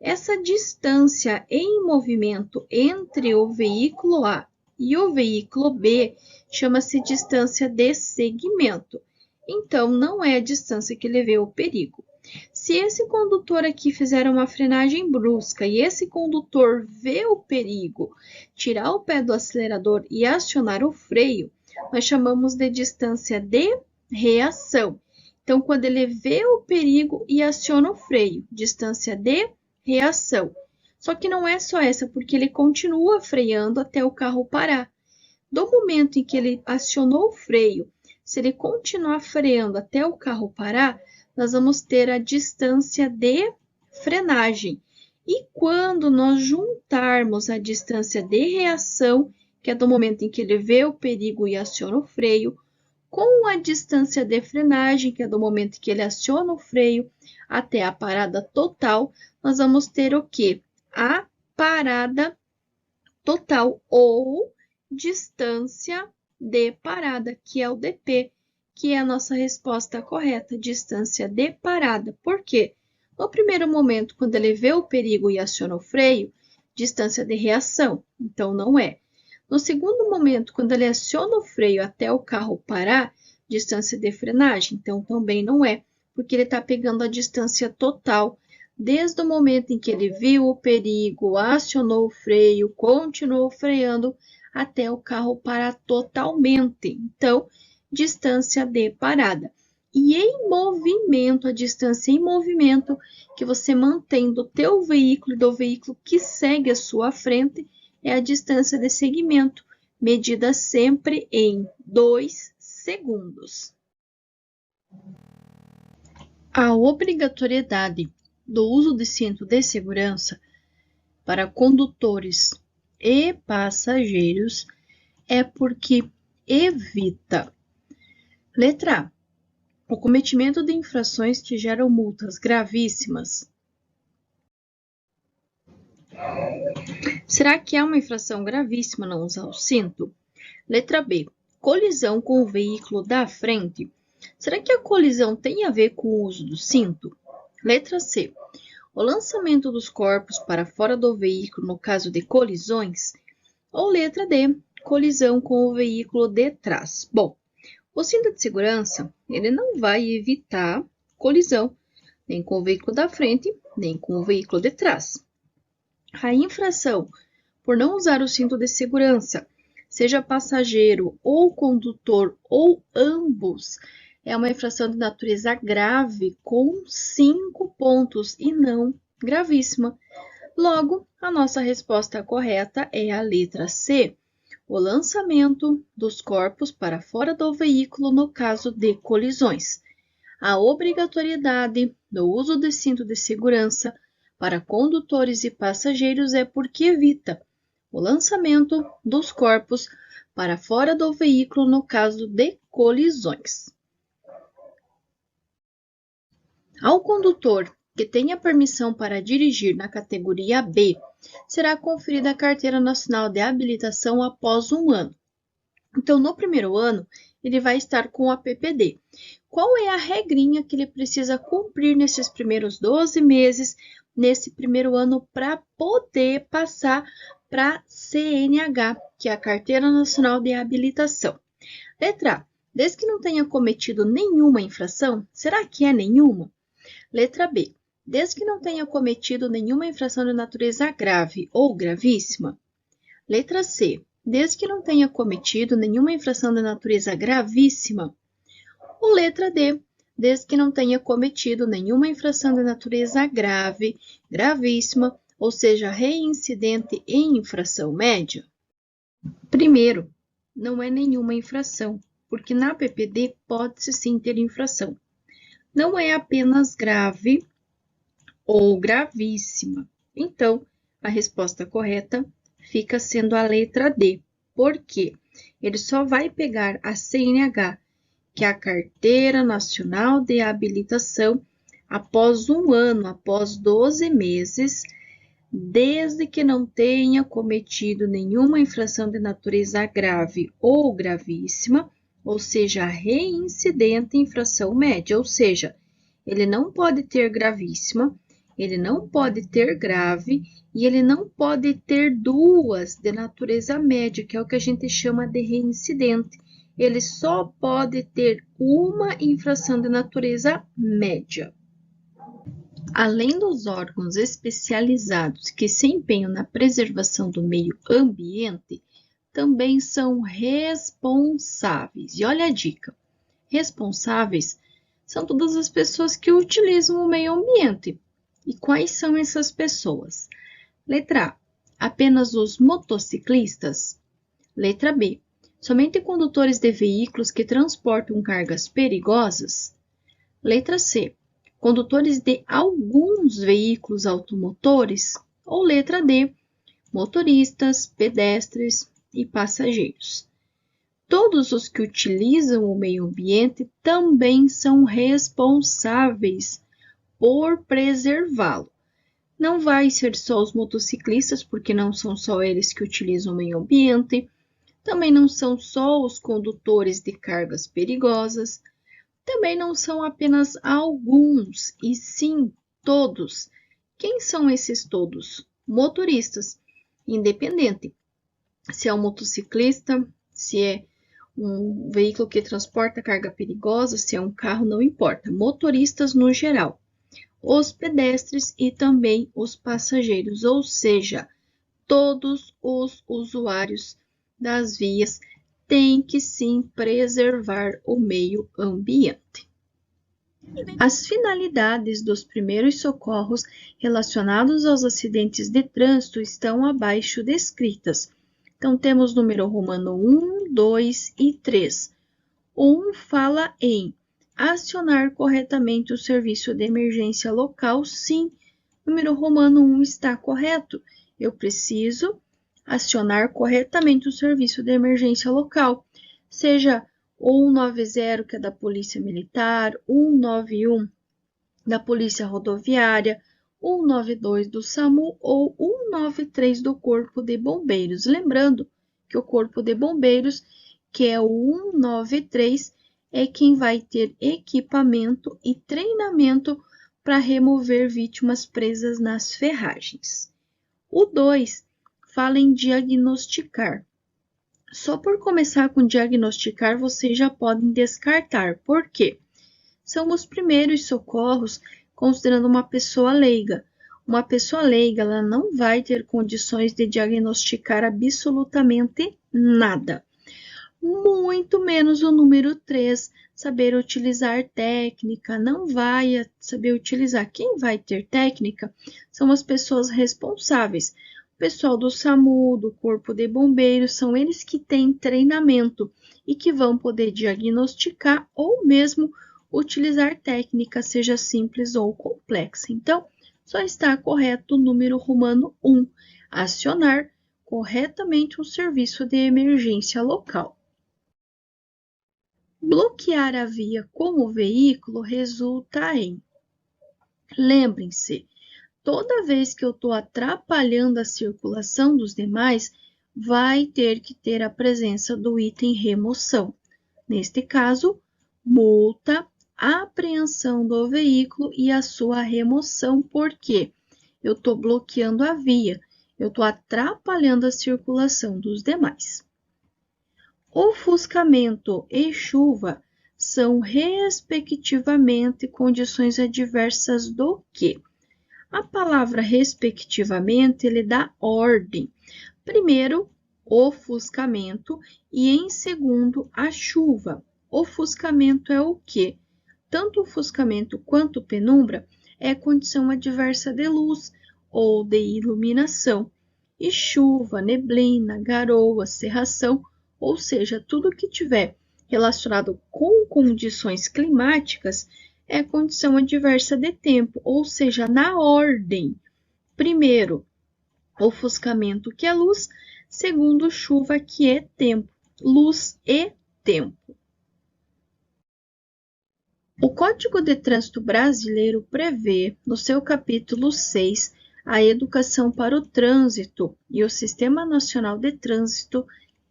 Essa distância em movimento entre o veículo A e o veículo B chama-se distância de segmento. Então, não é a distância que levei ao perigo. Se esse condutor aqui fizer uma frenagem brusca e esse condutor vê o perigo, tirar o pé do acelerador e acionar o freio, nós chamamos de distância de reação. Então, quando ele vê o perigo e aciona o freio, distância de reação. Só que não é só essa, porque ele continua freando até o carro parar. Do momento em que ele acionou o freio, se ele continuar freando até o carro parar, nós vamos ter a distância de frenagem. E quando nós juntarmos a distância de reação, que é do momento em que ele vê o perigo e aciona o freio, com a distância de frenagem, que é do momento que ele aciona o freio até a parada total, nós vamos ter o quê? A parada total ou distância de parada, que é o DP, que é a nossa resposta correta, distância de parada. Por quê? No primeiro momento, quando ele vê o perigo e aciona o freio, distância de reação, então não é. No segundo momento, quando ele aciona o freio até o carro parar, distância de frenagem, então também não é, porque ele está pegando a distância total, desde o momento em que ele viu o perigo, acionou o freio, continuou freando, até o carro parar totalmente. Então, distância de parada. e em movimento, a distância em movimento que você mantém do teu veículo e do veículo que segue à sua frente é a distância de segmento, medida sempre em 2 segundos. A obrigatoriedade do uso de cinto de segurança para condutores e passageiros é porque evita: letra A, o cometimento de infrações que geram multas gravíssimas. Será que é uma infração gravíssima não usar o cinto? Letra B, colisão com o veículo da frente. Será que a colisão tem a ver com o uso do cinto? Letra C, o lançamento dos corpos para fora do veículo no caso de colisões? Ou letra D, colisão com o veículo de trás? Bom, o cinto de segurança, ele não vai evitar colisão, nem com o veículo da frente, nem com o veículo de trás. A infração por não usar o cinto de segurança, seja passageiro ou condutor ou ambos, é uma infração de natureza grave com 5 pontos e não gravíssima. Logo, a nossa resposta correta é a letra C, o lançamento dos corpos para fora do veículo no caso de colisões. A obrigatoriedade do uso de cinto de segurança para condutores e passageiros é porque evita o lançamento dos corpos para fora do veículo no caso de colisões. Ao condutor que tenha permissão para dirigir na categoria B, será conferida a Carteira Nacional de Habilitação após 1 ano. Então, no primeiro ano, ele vai estar com a PPD. Qual é a regrinha que ele precisa cumprir nesses primeiros 12 meses, nesse primeiro ano, para poder passar para a CNH, que é a Carteira Nacional de Habilitação? Letra A, desde que não tenha cometido nenhuma infração. Será que é nenhuma? Letra B, desde que não tenha cometido nenhuma infração de natureza grave ou gravíssima. Letra C, desde que não tenha cometido nenhuma infração de natureza gravíssima. Ou letra D, desde que não tenha cometido nenhuma infração de natureza grave, gravíssima, ou seja, reincidente em infração média. Primeiro, não é nenhuma infração, porque na PPD pode-se sim ter infração. Não é apenas grave ou gravíssima. Então, a resposta correta fica sendo a letra D, porque ele só vai pegar a CNH, que é a Carteira Nacional de Habilitação, após 1 ano, após 12 meses, desde que não tenha cometido nenhuma infração de natureza grave ou gravíssima, ou seja, reincidente em infração média, ou seja, ele não pode ter gravíssima, ele não pode ter grave e ele não pode ter duas de natureza média, que é o que a gente chama de reincidente. Ele só pode ter uma infração de natureza média. Além dos órgãos especializados que se empenham na preservação do meio ambiente, também são responsáveis. E olha a dica: responsáveis são todas as pessoas que utilizam o meio ambiente. E quais são essas pessoas? Letra A, apenas os motociclistas. Letra B, somente condutores de veículos que transportam cargas perigosas. Letra C, condutores de alguns veículos automotores. Ou letra D, motoristas, pedestres e passageiros. Todos os que utilizam o meio ambiente também são responsáveis por preservá-lo. Não vai ser só os motociclistas, porque não são só eles que utilizam o meio ambiente, também não são só os condutores de cargas perigosas, também não são apenas alguns, e sim todos. Quem são esses todos? Motoristas, independente se é um motociclista, se é um veículo que transporta carga perigosa, se é um carro, não importa. Motoristas no geral, os pedestres e também os passageiros, ou seja, todos os usuários das vias têm que sim preservar o meio ambiente. As finalidades dos primeiros socorros relacionados aos acidentes de trânsito estão abaixo descritas. Então, temos número romano 1, 2 e 3. O 1 fala em acionar corretamente o serviço de emergência local. Sim, número romano 1 está correto. Eu preciso acionar corretamente o serviço de emergência local, seja o 190, que é da Polícia Militar, 191 da Polícia Rodoviária, 192 do SAMU ou 193 do Corpo de Bombeiros. Lembrando que o Corpo de Bombeiros, que é o 193, é quem vai ter equipamento e treinamento para remover vítimas presas nas ferragens. O 2 fala em diagnosticar. Só por começar com diagnosticar, vocês já podem descartar. Por quê? São os primeiros socorros considerando uma pessoa leiga. Uma pessoa leiga, ela não vai ter condições de diagnosticar absolutamente nada. Muito menos o número 3, saber utilizar técnica, não vai saber utilizar. Quem vai ter técnica são as pessoas responsáveis. O pessoal do SAMU, do Corpo de Bombeiros, são eles que têm treinamento e que vão poder diagnosticar ou mesmo utilizar técnica, seja simples ou complexa. Então, só está correto o número romano 1, acionar corretamente um serviço de emergência local. Bloquear a via com o veículo resulta em... Lembrem-se, toda vez que eu estou atrapalhando a circulação dos demais, vai ter que ter a presença do item remoção. Neste caso, multa, apreensão do veículo e a sua remoção, porque eu estou bloqueando a via, eu estou atrapalhando a circulação dos demais. Ofuscamento e chuva são, respectivamente, condições adversas do quê? A palavra respectivamente, ele dá ordem. Primeiro, ofuscamento e, em segundo, a chuva. Ofuscamento é o quê? Tanto ofuscamento quanto penumbra é condição adversa de luz ou de iluminação. E chuva, neblina, garoa, cerração, ou seja, tudo que tiver relacionado com condições climáticas é condição adversa de tempo, ou seja, na ordem. Primeiro, ofuscamento, que é luz. Segundo, chuva, que é tempo. Luz e tempo. O Código de Trânsito Brasileiro prevê, no seu capítulo 6, a educação para o trânsito, e o Sistema Nacional de Trânsito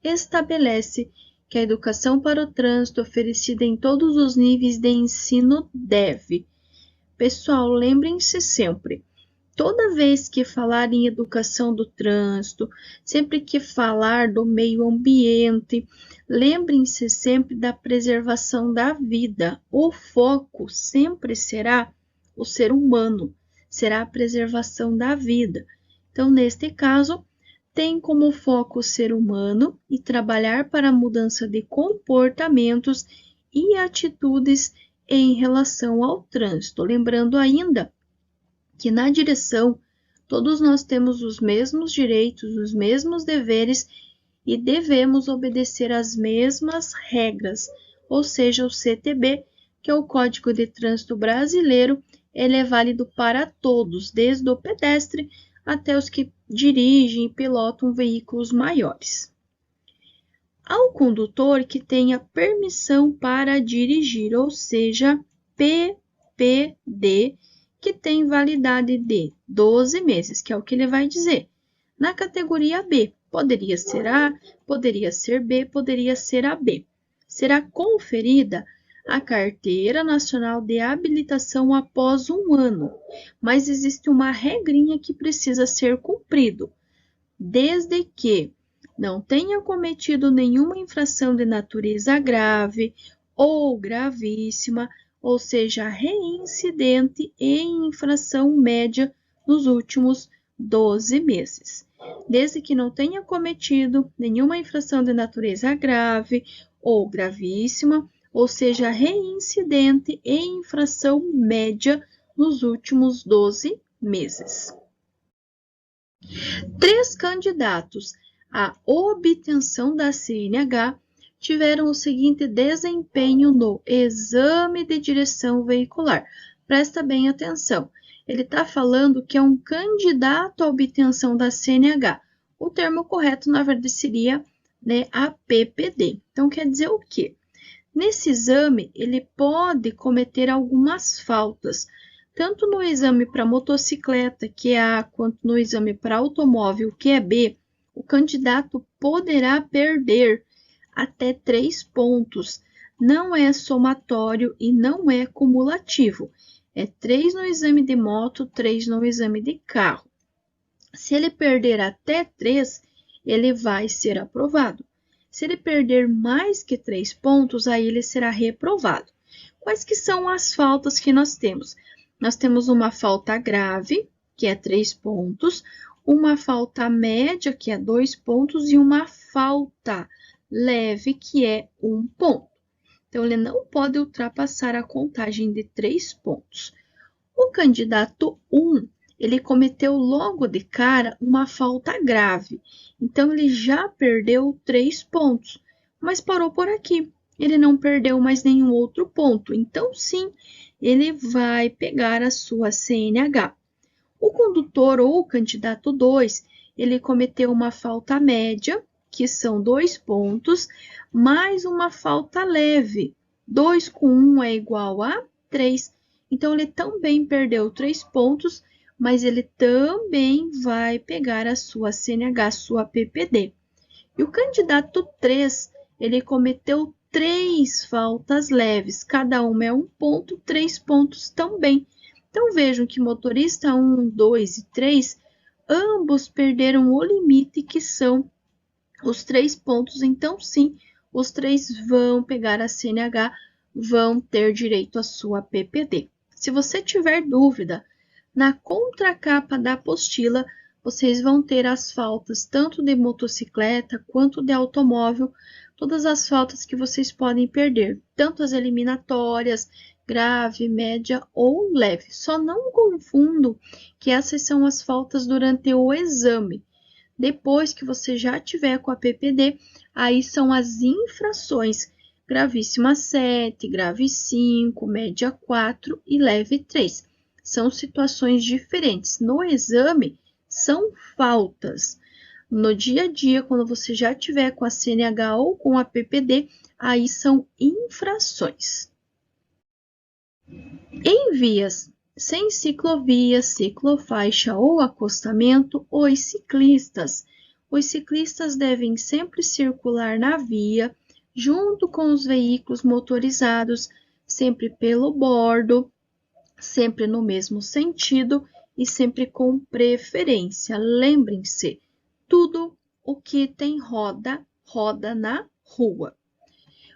estabelece que a educação para o trânsito oferecida em todos os níveis de ensino deve. Pessoal, lembrem-se sempre, toda vez que falar em educação do trânsito, sempre que falar do meio ambiente, lembrem-se sempre da preservação da vida. O foco sempre será o ser humano, será a preservação da vida. Então, neste caso, tem como foco o ser humano e trabalhar para a mudança de comportamentos e atitudes em relação ao trânsito. Lembrando ainda que na direção todos nós temos os mesmos direitos, os mesmos deveres e devemos obedecer às mesmas regras, ou seja, o CTB, que é o Código de Trânsito Brasileiro, ele é válido para todos, desde o pedestre até os que dirigem e pilotam veículos maiores. Ao condutor que tenha permissão para dirigir, ou seja, PPD, que tem validade de 12 meses, que é o que ele vai dizer. Na categoria B, poderia ser A, poderia ser B, poderia ser AB. Será conferida a Carteira Nacional de Habilitação após 1 ano, mas existe uma regrinha que precisa ser cumprido, desde que não tenha cometido nenhuma infração de natureza grave ou gravíssima, ou seja, reincidente em infração média nos últimos 12 meses. Desde que não tenha cometido nenhuma infração de natureza grave ou gravíssima, ou seja, reincidente em infração média nos últimos 12 meses. 3 candidatos à obtenção da CNH tiveram o seguinte desempenho no exame de direção veicular. Presta bem atenção. Ele está falando que é um candidato à obtenção da CNH. O termo correto, na verdade, seria, né, a PPD. Então, quer dizer o quê? Nesse exame, ele pode cometer algumas faltas, tanto no exame para motocicleta, que é A, quanto no exame para automóvel, que é B, o candidato poderá perder até 3 pontos. Não é somatório e não é cumulativo. É 3 no exame de moto, 3 no exame de carro. Se ele perder até 3, ele vai ser aprovado. Se ele perder mais que 3 pontos, aí ele será reprovado. Quais que são as faltas que nós temos? Nós temos uma falta grave, que é 3 pontos, uma falta média, que é 2 pontos, e uma falta leve, que é 1 ponto. Então, ele não pode ultrapassar a contagem de 3 pontos. O candidato 1, ele cometeu logo de cara uma falta grave. Então, ele já perdeu 3 pontos, mas parou por aqui. Ele não perdeu mais nenhum outro ponto. Então, sim, ele vai pegar a sua CNH. O condutor ou o candidato 2, ele cometeu uma falta média, que são 2 pontos, mais uma falta leve. 2 com 1 é igual a 3. Então, ele também perdeu 3 pontos, mas ele também vai pegar a sua CNH, a sua PPD. E o candidato 3, ele cometeu 3 faltas leves, cada uma é 1 ponto, 3 pontos também. Então, vejam que motorista 1, 2 e 3, ambos perderam o limite, que são os 3 pontos. Então, sim, os 3 vão pegar a CNH, vão ter direito à sua PPD. Se você tiver dúvida, na contracapa da apostila, vocês vão ter as faltas tanto de motocicleta quanto de automóvel, todas as faltas que vocês podem perder, tanto as eliminatórias, grave, média ou leve. Só não confundam que essas são as faltas durante o exame. Depois que você já tiver com a PPD, aí são as infrações: gravíssima 7, grave 5, média 4 e leve 3. São situações diferentes. No exame, são faltas. No dia a dia, quando você já tiver com a CNH ou com a PPD, aí são infrações. Em vias sem ciclovia, ciclofaixa ou acostamento, os ciclistas devem sempre circular na via, junto com os veículos motorizados, sempre pelo bordo, sempre no mesmo sentido e sempre com preferência. Lembrem-se, tudo o que tem roda, roda na rua.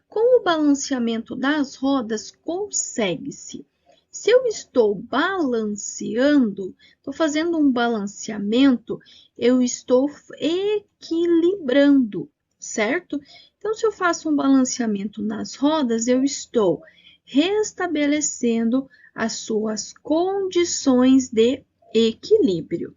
Com o balanceamento das rodas, consegue-se. Se eu estou balanceando, estou fazendo um balanceamento, eu estou equilibrando, certo? Então, se eu faço um balanceamento nas rodas, eu estou restabelecendo as suas condições de equilíbrio.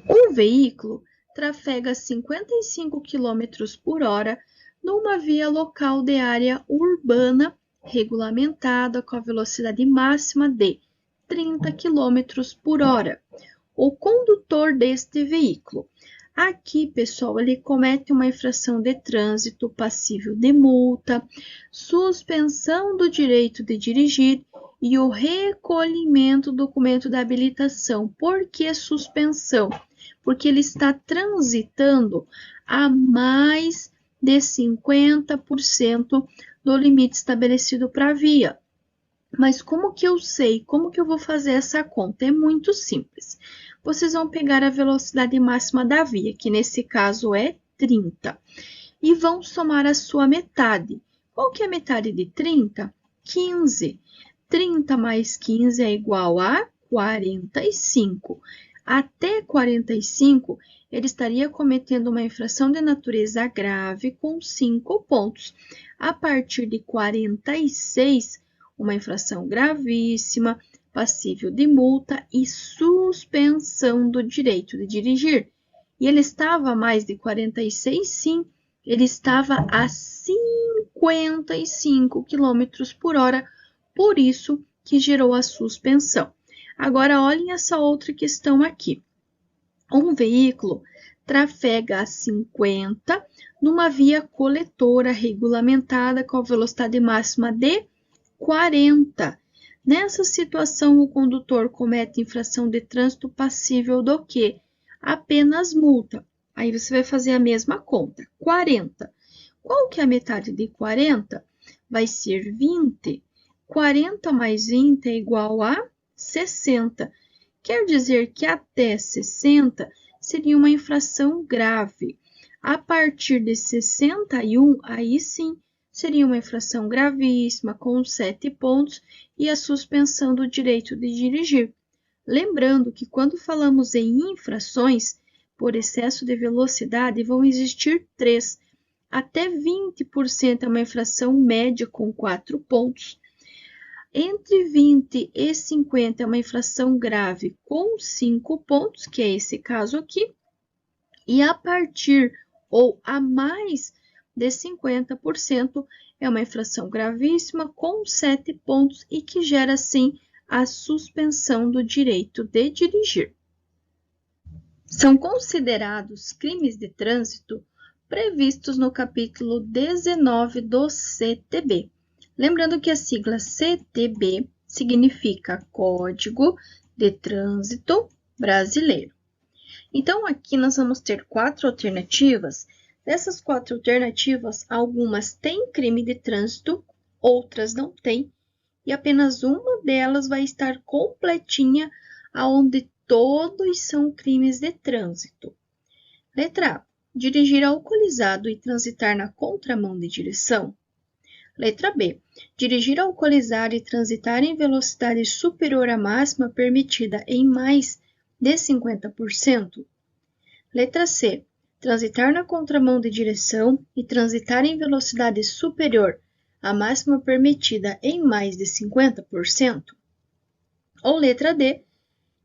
Um veículo trafega 55 km por hora numa via local de área urbana regulamentada com a velocidade máxima de 30 km por hora. O condutor deste veículo. Aqui, pessoal, ele comete uma infração de trânsito passível de multa, suspensão do direito de dirigir e o recolhimento do documento da habilitação. Por que suspensão? Porque ele está transitando a mais de 50% do limite estabelecido para a via. Mas como que eu sei? Como que eu vou fazer essa conta? É muito simples. Vocês vão pegar a velocidade máxima da via, que nesse caso é 30, e vão somar a sua metade. Qual que é a metade de 30? 15. 30 mais 15 é igual a 45. Até 45, ele estaria cometendo uma infração de natureza grave com 5 pontos. A partir de 46, uma infração gravíssima, passível de multa e suspensão do direito de dirigir. E ele estava a mais de 46, sim, ele estava a 55 km por hora, por isso que gerou a suspensão. Agora, olhem essa outra questão aqui. Um veículo trafega a 50 numa via coletora regulamentada com a velocidade máxima de 40. Nessa situação, o condutor comete infração de trânsito passível do quê? Apenas multa. Aí você vai fazer a mesma conta. 40. Qual que é a metade de 40? Vai ser 20. 40 mais 20 é igual a 60. Quer dizer que até 60 seria uma infração grave. A partir de 61, aí sim, seria uma infração gravíssima, com 7 pontos e a suspensão do direito de dirigir. Lembrando que quando falamos em infrações por excesso de velocidade, vão existir 3. Até 20% é uma infração média com 4 pontos. Entre 20 e 50 é uma infração grave com 5 pontos, que é esse caso aqui. E a partir ou a mais de 50% é uma infração gravíssima com 7 pontos e que gera, sim, a suspensão do direito de dirigir. São considerados crimes de trânsito previstos no capítulo 19 do CTB. Lembrando que a sigla CTB significa Código de Trânsito Brasileiro. Então, aqui nós vamos ter 4 alternativas. Dessas 4 alternativas, algumas têm crime de trânsito, outras não têm, e apenas uma delas vai estar completinha, aonde todos são crimes de trânsito. Letra A. Dirigir alcoolizado e transitar na contramão de direção. Letra B. Dirigir alcoolizado e transitar em velocidade superior à máxima permitida em mais de 50%. Letra C. Transitar na contramão de direção e transitar em velocidade superior à máxima permitida em mais de 50%. Ou letra D.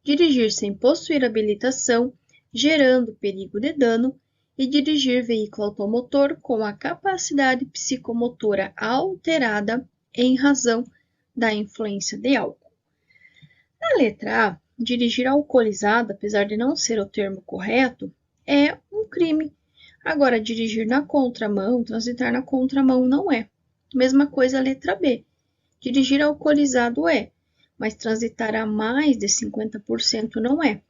Dirigir sem possuir habilitação, gerando perigo de dano, e dirigir veículo automotor com a capacidade psicomotora alterada em razão da influência de álcool. Na letra A, dirigir alcoolizado, apesar de não ser o termo correto, é um crime. Agora, dirigir na contramão, transitar na contramão não é. Mesma coisa a letra B. Dirigir alcoolizado é, mas transitar a mais de 50% não é.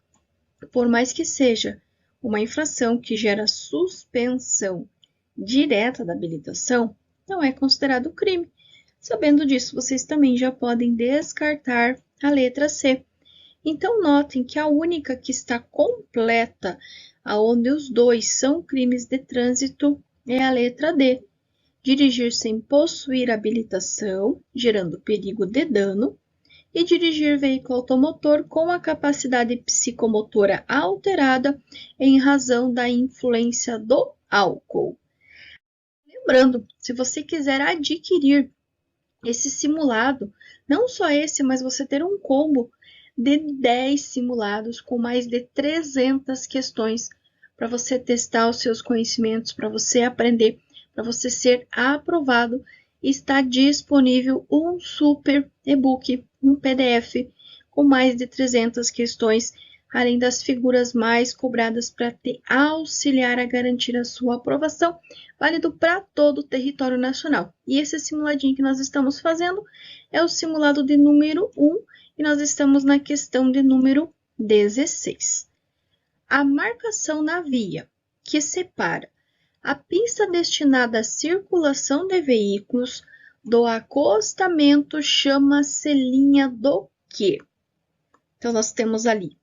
Por mais que seja uma infração que gera suspensão direta da habilitação, não é considerado crime. Sabendo disso, vocês também já podem descartar a letra C. Então, notem que a única que está completa, aonde os dois são crimes de trânsito, é a letra D. Dirigir sem possuir habilitação, gerando perigo de dano, e dirigir veículo automotor com a capacidade psicomotora alterada em razão da influência do álcool. Lembrando, se você quiser adquirir esse simulado, não só esse, mas você ter um combo de 10 simulados com mais de 300 questões para você testar os seus conhecimentos, para você aprender, para você ser aprovado, está disponível um super e-book, um PDF com mais de 300 questões, além das figuras mais cobradas para te auxiliar a garantir a sua aprovação, válido para todo o território nacional. E esse simuladinho que nós estamos fazendo é o simulado de número 1 e nós estamos na questão de número 16. A marcação na via que separa a pista destinada à circulação de veículos do acostamento chama-se linha do quê? Então, nós temos ali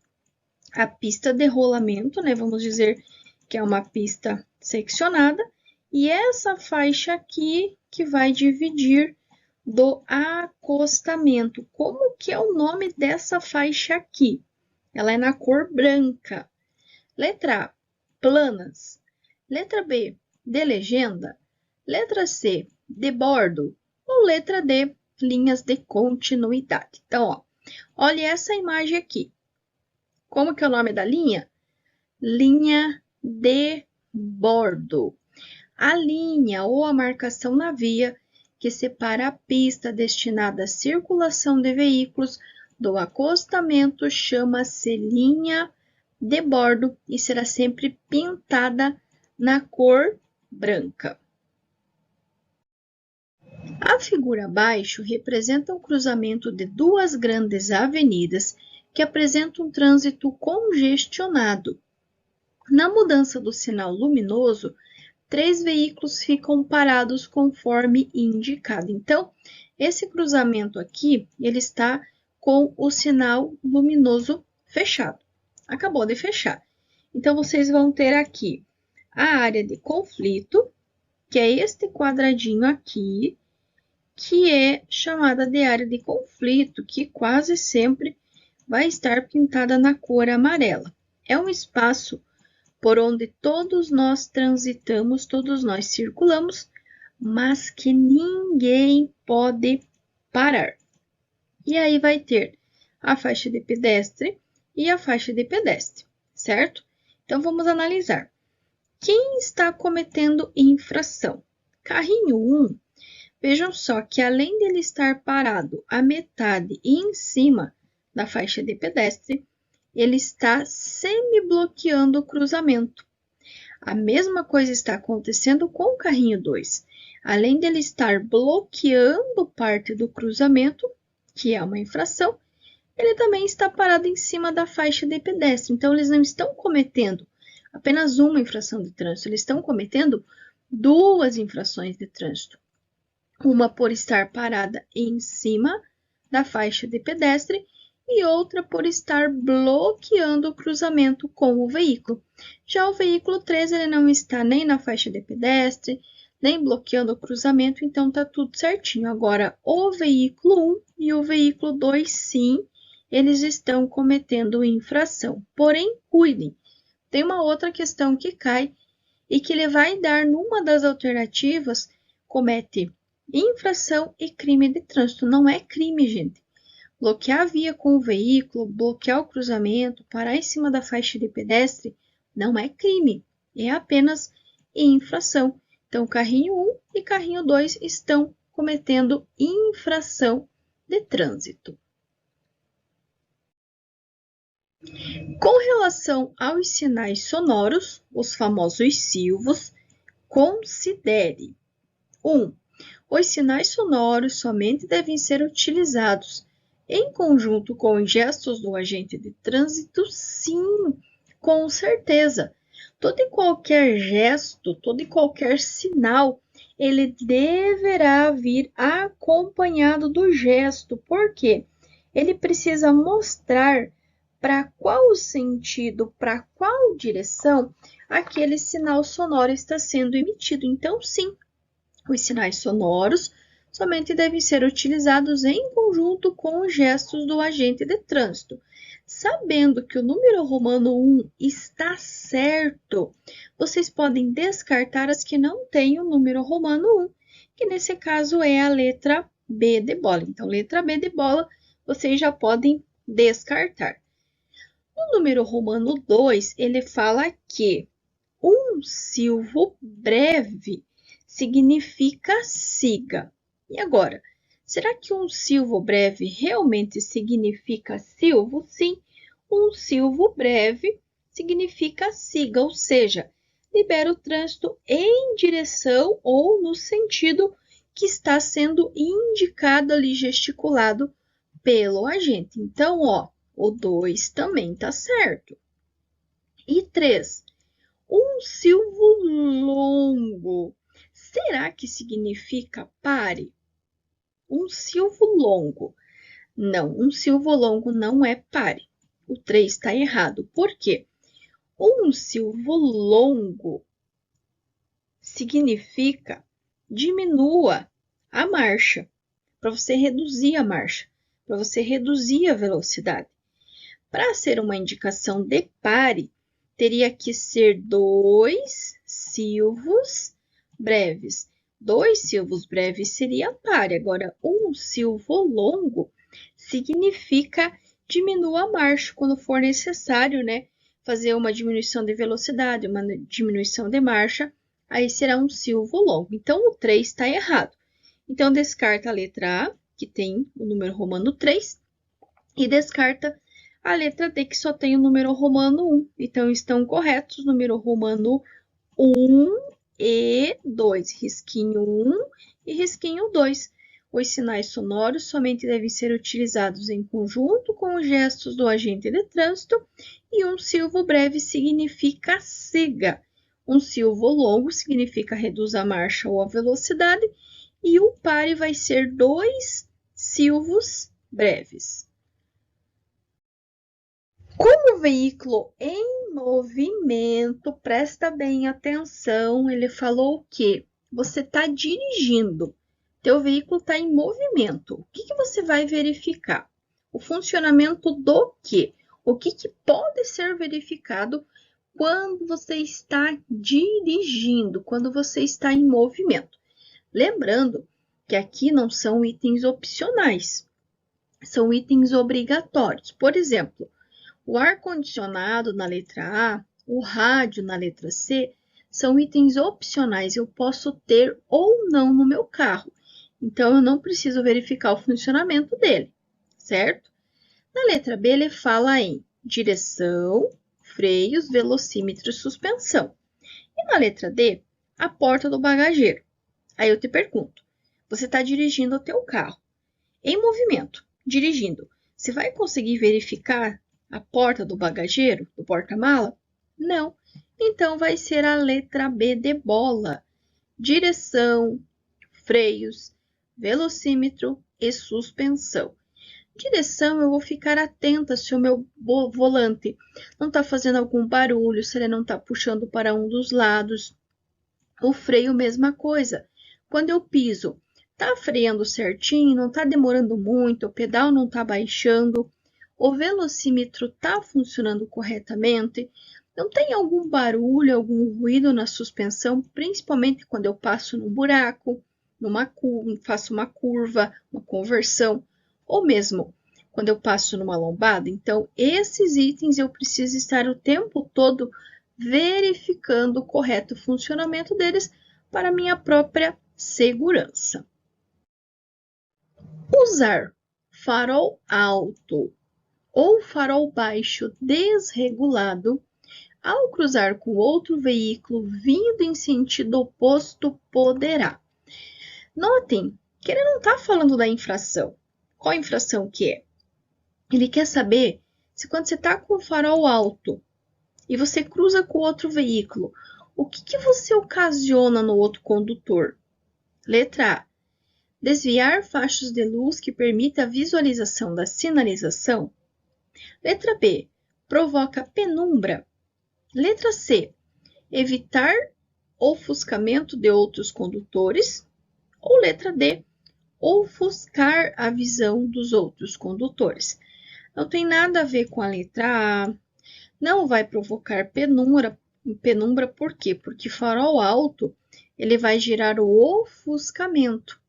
a pista de rolamento, né? Vamos dizer que é uma pista seccionada, e essa faixa aqui que vai dividir do acostamento. Como que é o nome dessa faixa aqui? ela é na cor branca. Letra A, planas. Letra B, de legenda. Letra C, de bordo. Ou letra D, linhas de continuidade. Então, ó, olha essa imagem aqui. Como que é o nome da linha? Linha de bordo. A linha ou a marcação na via que separa a pista destinada à circulação de veículos do acostamento chama-se linha de bordo e será sempre pintada na cor branca. A figura abaixo representa o cruzamento de duas grandes avenidas que apresentam um trânsito congestionado. Na mudança do sinal luminoso, 3 veículos ficam parados conforme indicado. Então, esse cruzamento aqui, ele está com o sinal luminoso fechado. Acabou de fechar. Então, vocês vão ter aqui a área de conflito, que é este quadradinho aqui, que é chamada de área de conflito, que quase sempre vai estar pintada na cor amarela. É um espaço por onde todos nós transitamos, todos nós circulamos, mas que ninguém pode parar. E aí vai ter a faixa de pedestre e a faixa de pedestre, certo? Então, vamos analisar. Quem está cometendo infração? Carrinho 1, vejam só que além dele estar parado à metade e em cima da faixa de pedestre, ele está semi-bloqueando o cruzamento. A mesma coisa está acontecendo com o carrinho 2. Além dele estar bloqueando parte do cruzamento, que é uma infração, ele também está parado em cima da faixa de pedestre. Então, eles não estão cometendo apenas uma infração de trânsito, eles estão cometendo 2 infrações de trânsito. Uma por estar parada em cima da faixa de pedestre e outra por estar bloqueando o cruzamento com o veículo. Já o veículo 3, ele não está nem na faixa de pedestre, nem bloqueando o cruzamento, então tá tudo certinho. Agora, o veículo 1 e o veículo 2, sim, eles estão cometendo infração. Porém, cuidem, tem uma outra questão que cai e que ele vai dar numa das alternativas, comete infração e crime de trânsito. Não é crime, gente. Bloquear a via com o veículo, bloquear o cruzamento, parar em cima da faixa de pedestre, não é crime, é apenas infração. Então, carrinho 1 e carrinho 2 estão cometendo infração de trânsito. Com relação aos sinais sonoros, os famosos silvos, considere 1. Os sinais sonoros somente devem ser utilizados em conjunto com os gestos do agente de trânsito, sim, com certeza. Todo e qualquer gesto, todo e qualquer sinal, ele deverá vir acompanhado do gesto. Por quê? Ele precisa mostrar para qual sentido, para qual direção aquele sinal sonoro está sendo emitido. Então, sim, os sinais sonoros somente devem ser utilizados em conjunto com os gestos do agente de trânsito. Sabendo que o número romano 1 está certo, vocês podem descartar as que não têm o número romano 1, que nesse caso é a letra B de bola. Então, letra B de bola, vocês já podem descartar. O número romano 2, ele fala que um silvo breve significa siga. E agora, será que um silvo breve realmente significa silvo? Sim, um silvo breve significa siga, ou seja, libera o trânsito em direção ou no sentido que está sendo indicado ali, gesticulado pelo agente. Então, ó, o 2 também está certo. E 3, um silvo longo. Será que significa pare? Um silvo longo. Não, um silvo longo não é pare. O 3 está errado. Por quê? Um silvo longo significa diminua a marcha, para você reduzir a marcha, para você reduzir a velocidade. Para ser uma indicação de pare, teria que ser 2 silvos breves. 2 silvos breves seria pare. Agora, um silvo longo significa diminua a marcha quando for necessário, né? Fazer uma diminuição de velocidade, uma diminuição de marcha, aí será um silvo longo. Então, o 3 está errado. Então, descarta a letra A, que tem o número romano 3, e descarta a letra D, que só tem o número romano 1. Então, estão corretos o número romano 1 e 2. Risquinho 1 e risquinho 2. Os sinais sonoros somente devem ser utilizados em conjunto com os gestos do agente de trânsito e um silvo breve significa siga. Um silvo longo significa reduz a marcha ou a velocidade e o pare vai ser 2 silvos breves. Com o veículo em movimento, presta bem atenção, ele falou que você está dirigindo, teu veículo está em movimento. O que você vai verificar? O funcionamento do quê? O que pode ser verificado quando você está dirigindo, quando você está em movimento? Lembrando que aqui não são itens opcionais, são itens obrigatórios. Por exemplo, o ar-condicionado na letra A, o rádio na letra C, são itens opcionais, eu posso ter ou não no meu carro. Então, eu não preciso verificar o funcionamento dele, certo? Na letra B, ele fala em direção, freios, velocímetro e suspensão. E na letra D, a porta do bagageiro. Aí eu te pergunto, você está dirigindo o teu carro, em movimento, dirigindo, você vai conseguir verificar a porta do bagageiro, do porta-mala? Não. Então, vai ser a letra B de bola. Direção, freios, velocímetro e suspensão. Direção, eu vou ficar atenta se o meu volante não está fazendo algum barulho, se ele não está puxando para um dos lados. O freio, mesma coisa. Quando eu piso, está freando certinho, não está demorando muito, o pedal não está baixando, o velocímetro está funcionando corretamente, não tem algum barulho, algum ruído na suspensão, principalmente quando eu passo num buraco, faço uma curva, uma conversão, ou mesmo quando eu passo numa lombada. Então, esses itens eu preciso estar o tempo todo verificando o correto funcionamento deles para minha própria segurança. Usar farol alto ou farol baixo desregulado ao cruzar com outro veículo vindo em sentido oposto poderá. Notem que ele não está falando da infração. Qual infração que é? Ele quer saber se quando você está com o farol alto e você cruza com outro veículo, o que você ocasiona no outro condutor? Letra A. Desviar faixas de luz que permita a visualização da sinalização. Letra B. Provoca penumbra. Letra C. Evitar ofuscamento de outros condutores. Ou letra D. Ofuscar a visão dos outros condutores. Não tem nada a ver com a letra A. Não vai provocar penumbra por quê? Porque farol alto, ele vai gerar o ofuscamento.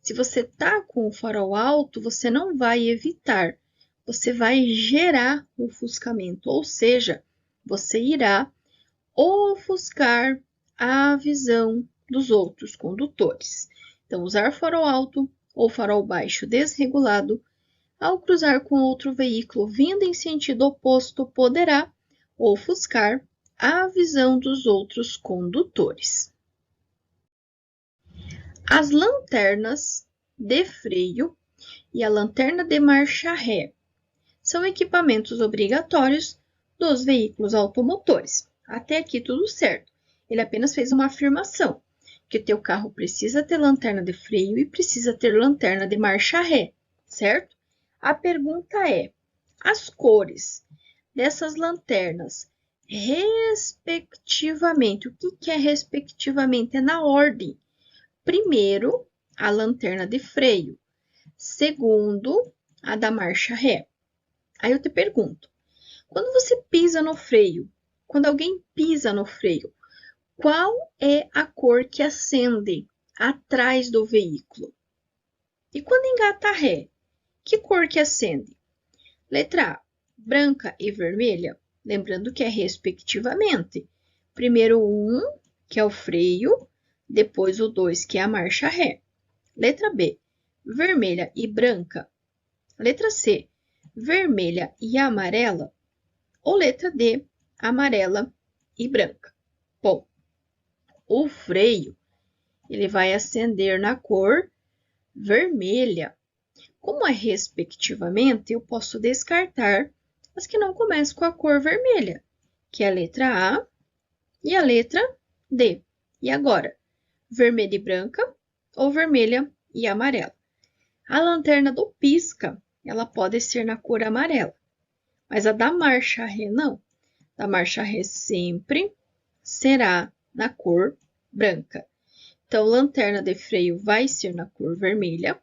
Se você está com o farol alto, você não vai evitar, você vai gerar o ofuscamento, ou seja, você irá ofuscar a visão dos outros condutores. Então, usar farol alto ou farol baixo desregulado ao cruzar com outro veículo vindo em sentido oposto poderá ofuscar a visão dos outros condutores. As lanternas de freio e a lanterna de marcha ré são equipamentos obrigatórios dos veículos automotores. Até aqui tudo certo. Ele apenas fez uma afirmação, que o teu carro precisa ter lanterna de freio e precisa ter lanterna de marcha ré, certo? A pergunta é, as cores dessas lanternas, respectivamente, o que é respectivamente? É na ordem. Primeiro, a lanterna de freio. Segundo, a da marcha ré. Aí eu te pergunto, Quando você pisa no freio, quando alguém pisa no freio, qual é a cor que acende atrás do veículo? E quando engata ré, que cor que acende? Letra A, branca e vermelha, lembrando que é respectivamente. Primeiro o 1, que é o freio, depois o 2, que é a marcha ré. Letra B, vermelha e branca. Letra C, vermelha e amarela. Ou letra D, amarela e branca. Bom, o freio, ele vai acender na cor vermelha. Como é respectivamente, eu posso descartar as que não começam com a cor vermelha, que é a letra A e a letra D. E agora, vermelha e branca ou vermelha e amarela? A lanterna do pisca, ela pode ser na cor amarela, mas a da marcha ré não. Da marcha ré sempre será na cor branca. Então, lanterna de freio vai ser na cor vermelha,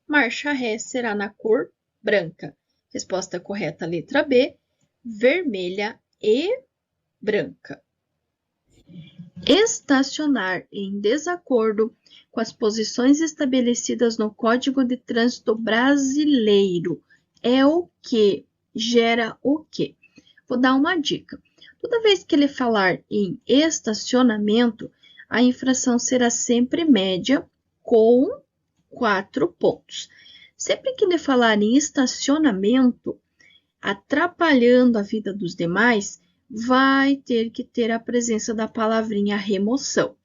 marcha ré será na cor branca. Resposta correta, letra B, vermelha e branca. Estacionar em desacordo com as posições estabelecidas no Código de Trânsito Brasileiro é o que gera o quê? Vou dar uma dica. Toda vez que ele falar em estacionamento, a infração será sempre média com 4 pontos. Sempre que ele falar em estacionamento, atrapalhando a vida dos demais, vai ter que ter a presença da palavrinha remoção.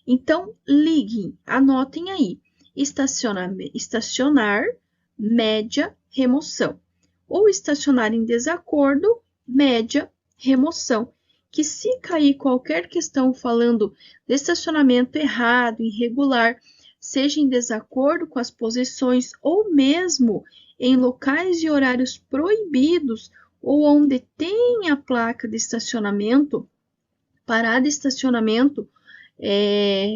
Então, liguem, anotem aí, estacionar, média, remoção. Ou estacionar em desacordo, média, remoção. Que se cair qualquer questão falando de estacionamento errado, irregular, seja em desacordo com as posições ou mesmo em locais e horários proibidos ou onde tem a placa de estacionamento, parada de estacionamento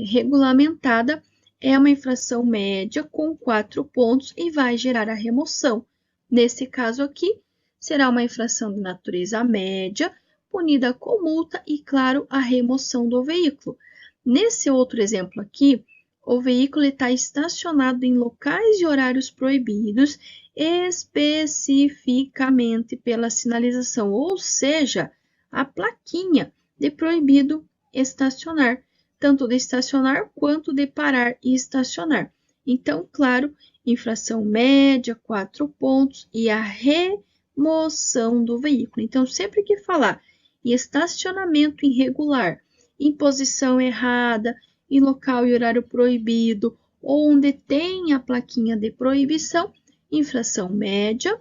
regulamentada, é uma infração média com 4 pontos e vai gerar a remoção. Nesse caso aqui, será uma infração de natureza média, punida com multa e, claro, a remoção do veículo. Nesse outro exemplo aqui, o veículo está estacionado em locais e horários proibidos, especificamente pela sinalização, ou seja, a plaquinha de proibido estacionar, tanto de estacionar quanto de parar e estacionar. Então, claro, infração média, 4 pontos e a remoção do veículo. Então, sempre que falar em estacionamento irregular, em posição errada, em local e horário proibido, ou onde tem a plaquinha de proibição, infração média,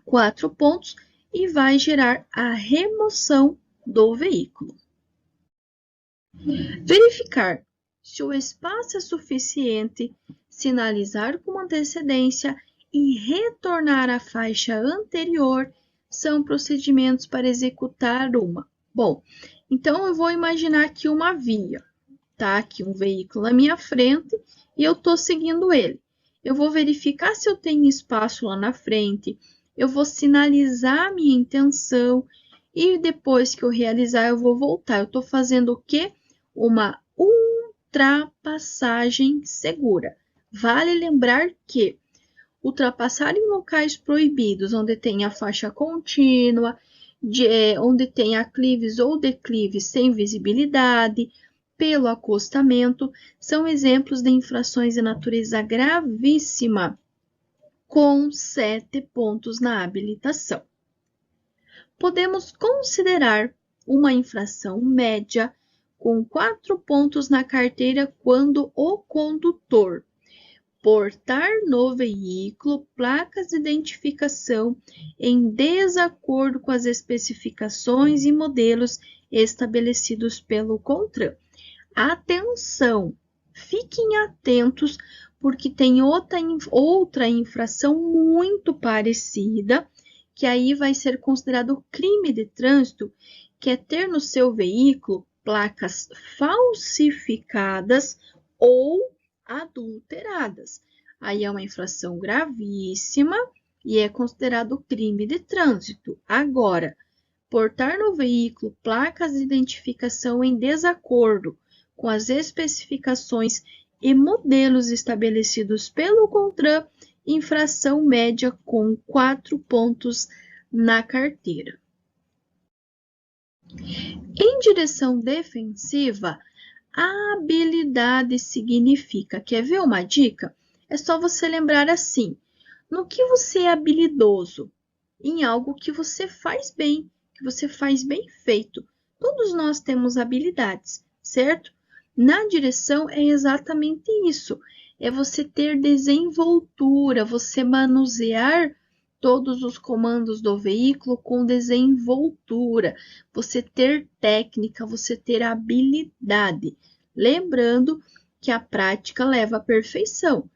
4 pontos, e vai gerar a remoção do veículo. Verificar se o espaço é suficiente, sinalizar com antecedência e retornar à faixa anterior são procedimentos para executar uma. Bom, então eu vou imaginar aqui uma via. Tá aqui um veículo na minha frente e eu tô seguindo ele. Eu vou verificar se eu tenho espaço lá na frente, eu vou sinalizar a minha intenção e depois que eu realizar eu vou voltar. Eu tô fazendo o quê? Uma ultrapassagem segura. Vale lembrar que ultrapassar em locais proibidos, onde tem a faixa contínua, onde tem aclives ou declives sem visibilidade, pelo acostamento, são exemplos de infrações de natureza gravíssima, com 7 pontos na habilitação. Podemos considerar uma infração média com 4 pontos na carteira quando o condutor portar no veículo placas de identificação em desacordo com as especificações e modelos estabelecidos pelo CONTRAN. Atenção, fiquem atentos, porque tem outra infração muito parecida, que aí vai ser considerado crime de trânsito, que é ter no seu veículo placas falsificadas ou adulteradas. Aí é uma infração gravíssima e é considerado crime de trânsito. Agora, portar no veículo placas de identificação em desacordo com as especificações e modelos estabelecidos pelo CONTRAN, infração média com 4 pontos na carteira. Em direção defensiva, a habilidade significa, quer ver uma dica? É só você lembrar assim, no que você é habilidoso? Em algo que você faz bem, que você faz bem feito. Todos nós temos habilidades, certo? Na direção é exatamente isso, é você ter desenvoltura, você manusear todos os comandos do veículo com desenvoltura, você ter técnica, você ter habilidade. Lembrando que a prática leva à perfeição.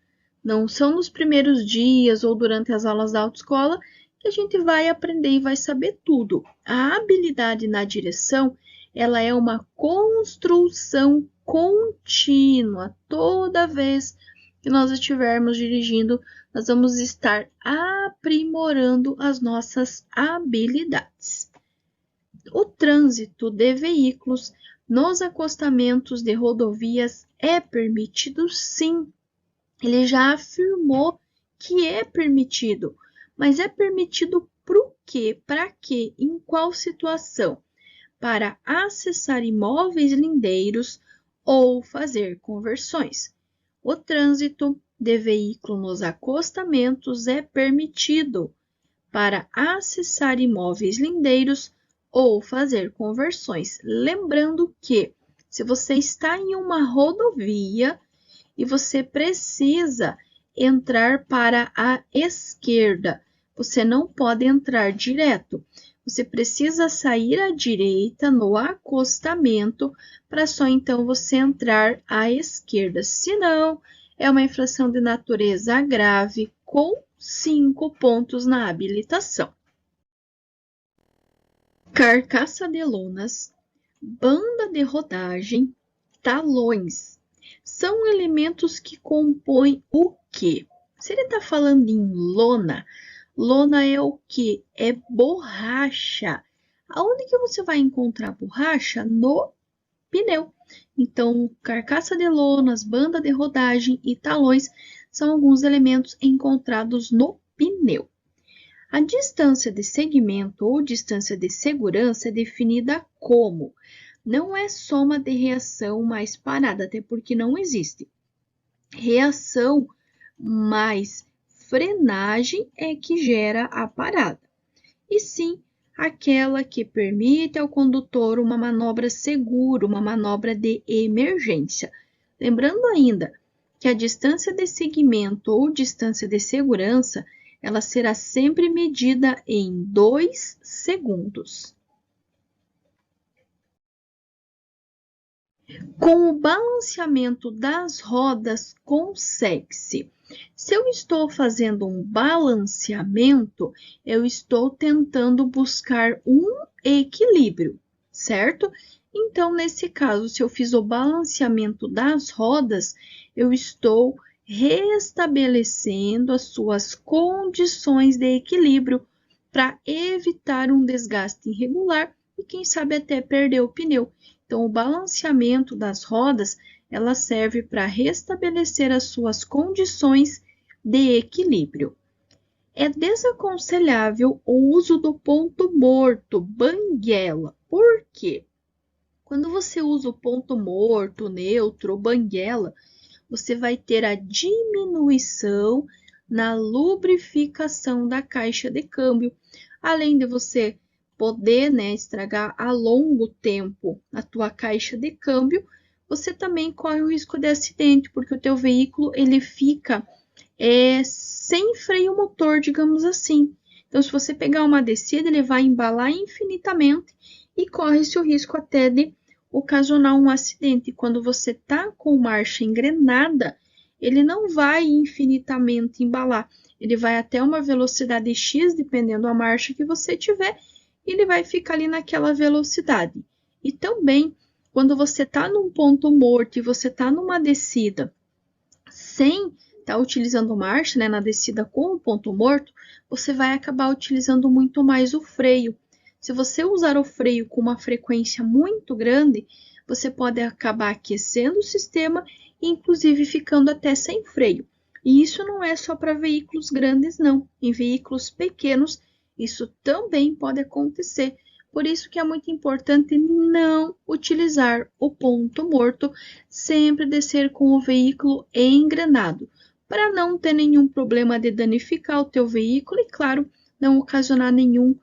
Não são nos primeiros dias ou durante as aulas da autoescola que a gente vai aprender e vai saber tudo. A habilidade na direção, ela é uma construção contínua. Toda vez que nós estivermos dirigindo, nós vamos estar aprimorando as nossas habilidades. O trânsito de veículos nos acostamentos de rodovias é permitido, sim. Ele já afirmou que é permitido, mas é permitido por quê? Para quê? Em qual situação? Para acessar imóveis lindeiros ou fazer conversões. O trânsito de veículo nos acostamentos é permitido para acessar imóveis lindeiros ou fazer conversões. Lembrando que, se você está em uma rodovia e você precisa entrar para a esquerda, você não pode entrar direto. Você precisa sair à direita no acostamento para só então você entrar à esquerda. Senão, é uma infração de natureza grave com 5 pontos na habilitação. Carcaça de lonas, banda de rodagem, talões. São elementos que compõem o quê? Se ele está falando em lona, lona é o quê? É borracha. Aonde que você vai encontrar borracha? No pneu. Então, carcaça de lonas, banda de rodagem e talões são alguns elementos encontrados no pneu. A distância de segmento ou distância de segurança é definida como? Não é soma de reação mais parada, até porque não existe. Reação mais frenagem é que gera a parada. E sim, aquela que permite ao condutor uma manobra segura, uma manobra de emergência. Lembrando ainda que a distância de segmento ou distância de segurança, ela será sempre medida em 2 segundos. Com o balanceamento das rodas, consegue-se. Se eu estou fazendo um balanceamento, eu estou tentando buscar um equilíbrio, certo? Então, nesse caso, se eu fiz o balanceamento das rodas, eu estou restabelecendo as suas condições de equilíbrio para evitar um desgaste irregular e, quem sabe, até perder o pneu. Então, o balanceamento das rodas, ela serve para restabelecer as suas condições de equilíbrio. É desaconselhável o uso do ponto morto, banguela. Por quê? Quando você usa o ponto morto, neutro, banguela, você vai ter a diminuição na lubrificação da caixa de câmbio, além de você poder, estragar a longo tempo a tua caixa de câmbio, você também corre o risco de acidente, porque o teu veículo ele fica sem freio motor, digamos assim. Então, se você pegar uma descida, ele vai embalar infinitamente e corre-se o risco até de ocasionar um acidente. Quando você está com marcha engrenada, ele não vai infinitamente embalar. Ele vai até uma velocidade X, dependendo da marcha que você tiver, ele vai ficar ali naquela velocidade. E também, quando você está num ponto morto e você está numa descida sem está utilizando marcha, né, na descida com o ponto morto, você vai acabar utilizando muito mais o freio. Se você usar o freio com uma frequência muito grande, você pode acabar aquecendo o sistema e inclusive ficando até sem freio. E isso não é só para veículos grandes, não. Em veículos pequenos, isso também pode acontecer. Por isso que é muito importante não utilizar o ponto morto, sempre descer com o veículo engrenado, para não ter nenhum problema de danificar o teu veículo e, claro, não ocasionar nenhum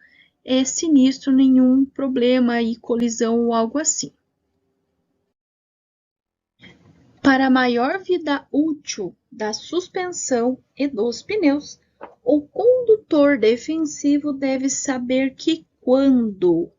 sinistro, nenhum problema e colisão ou algo assim. Para maior vida útil da suspensão e dos pneus, o condutor defensivo deve saber que quando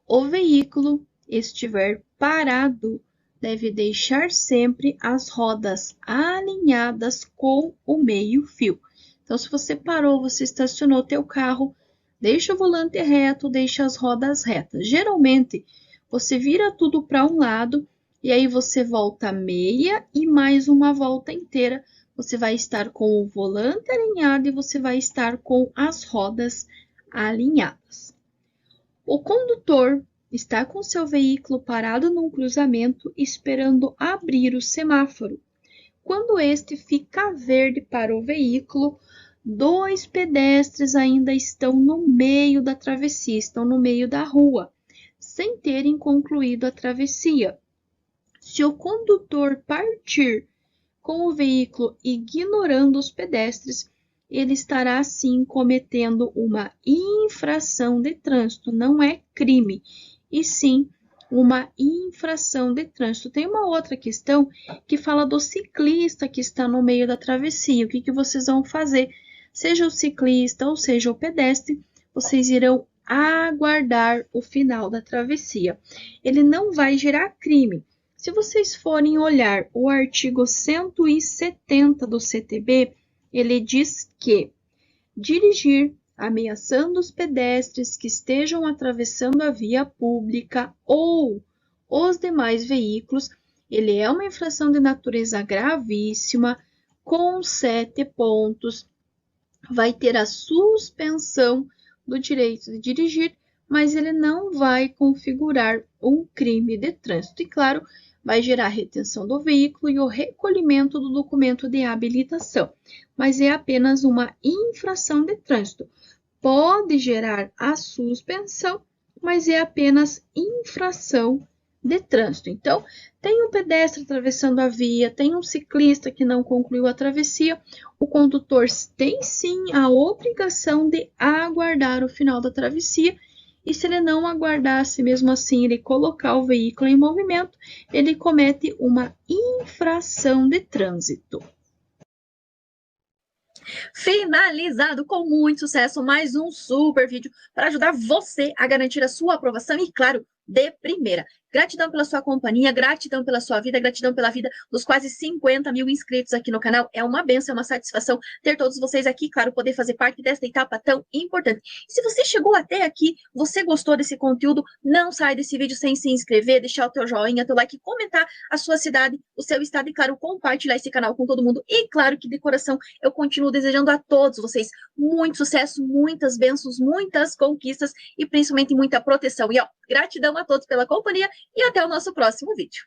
o veículo estiver parado, deve deixar sempre as rodas alinhadas com o meio-fio. Então, se você parou, você estacionou teu carro, deixa o volante reto, deixa as rodas retas. Geralmente, você vira tudo para um lado e aí você volta meia e mais uma volta inteira. Você vai estar com o volante alinhado e você vai estar com as rodas alinhadas. O condutor está com seu veículo parado num cruzamento esperando abrir o semáforo. Quando este fica verde para o veículo, 2 pedestres ainda estão no meio da travessia, estão no meio da rua, sem terem concluído a travessia. Se o condutor partir com o veículo ignorando os pedestres, ele estará sim cometendo uma infração de trânsito, não é crime, e sim uma infração de trânsito. Tem uma outra questão que fala do ciclista que está no meio da travessia. O que vocês vão fazer? Seja o ciclista ou seja o pedestre, vocês irão aguardar o final da travessia. Ele não vai gerar crime. Se vocês forem olhar o artigo 170 do CTB, ele diz que dirigir ameaçando os pedestres que estejam atravessando a via pública ou os demais veículos, ele é uma infração de natureza gravíssima, com 7 pontos, vai ter a suspensão do direito de dirigir, mas ele não vai configurar um crime de trânsito. E, claro, vai gerar retenção do veículo e o recolhimento do documento de habilitação, mas é apenas uma infração de trânsito. Pode gerar a suspensão, mas é apenas infração de trânsito. Então, tem um pedestre atravessando a via, tem um ciclista que não concluiu a travessia, o condutor tem sim a obrigação de aguardar o final da travessia. E se ele não aguardasse, mesmo assim, ele colocar o veículo em movimento, ele comete uma infração de trânsito. Finalizado com muito sucesso mais um super vídeo para ajudar você a garantir a sua aprovação e, claro, de primeira. Gratidão pela sua companhia, gratidão pela sua vida, gratidão pela vida dos quase 50 mil inscritos aqui no canal. É uma benção, é uma satisfação ter todos vocês aqui, claro, poder fazer parte desta etapa tão importante. E se você chegou até aqui, você gostou desse conteúdo, não sai desse vídeo sem se inscrever, deixar o teu joinha, teu like, comentar a sua cidade, o seu estado e, claro, compartilhar esse canal com todo mundo. E, claro, que de coração eu continuo desejando a todos vocês muito sucesso, muitas bênçãos, muitas conquistas e principalmente muita proteção. E, ó, gratidão a todos pela companhia e até o nosso próximo vídeo.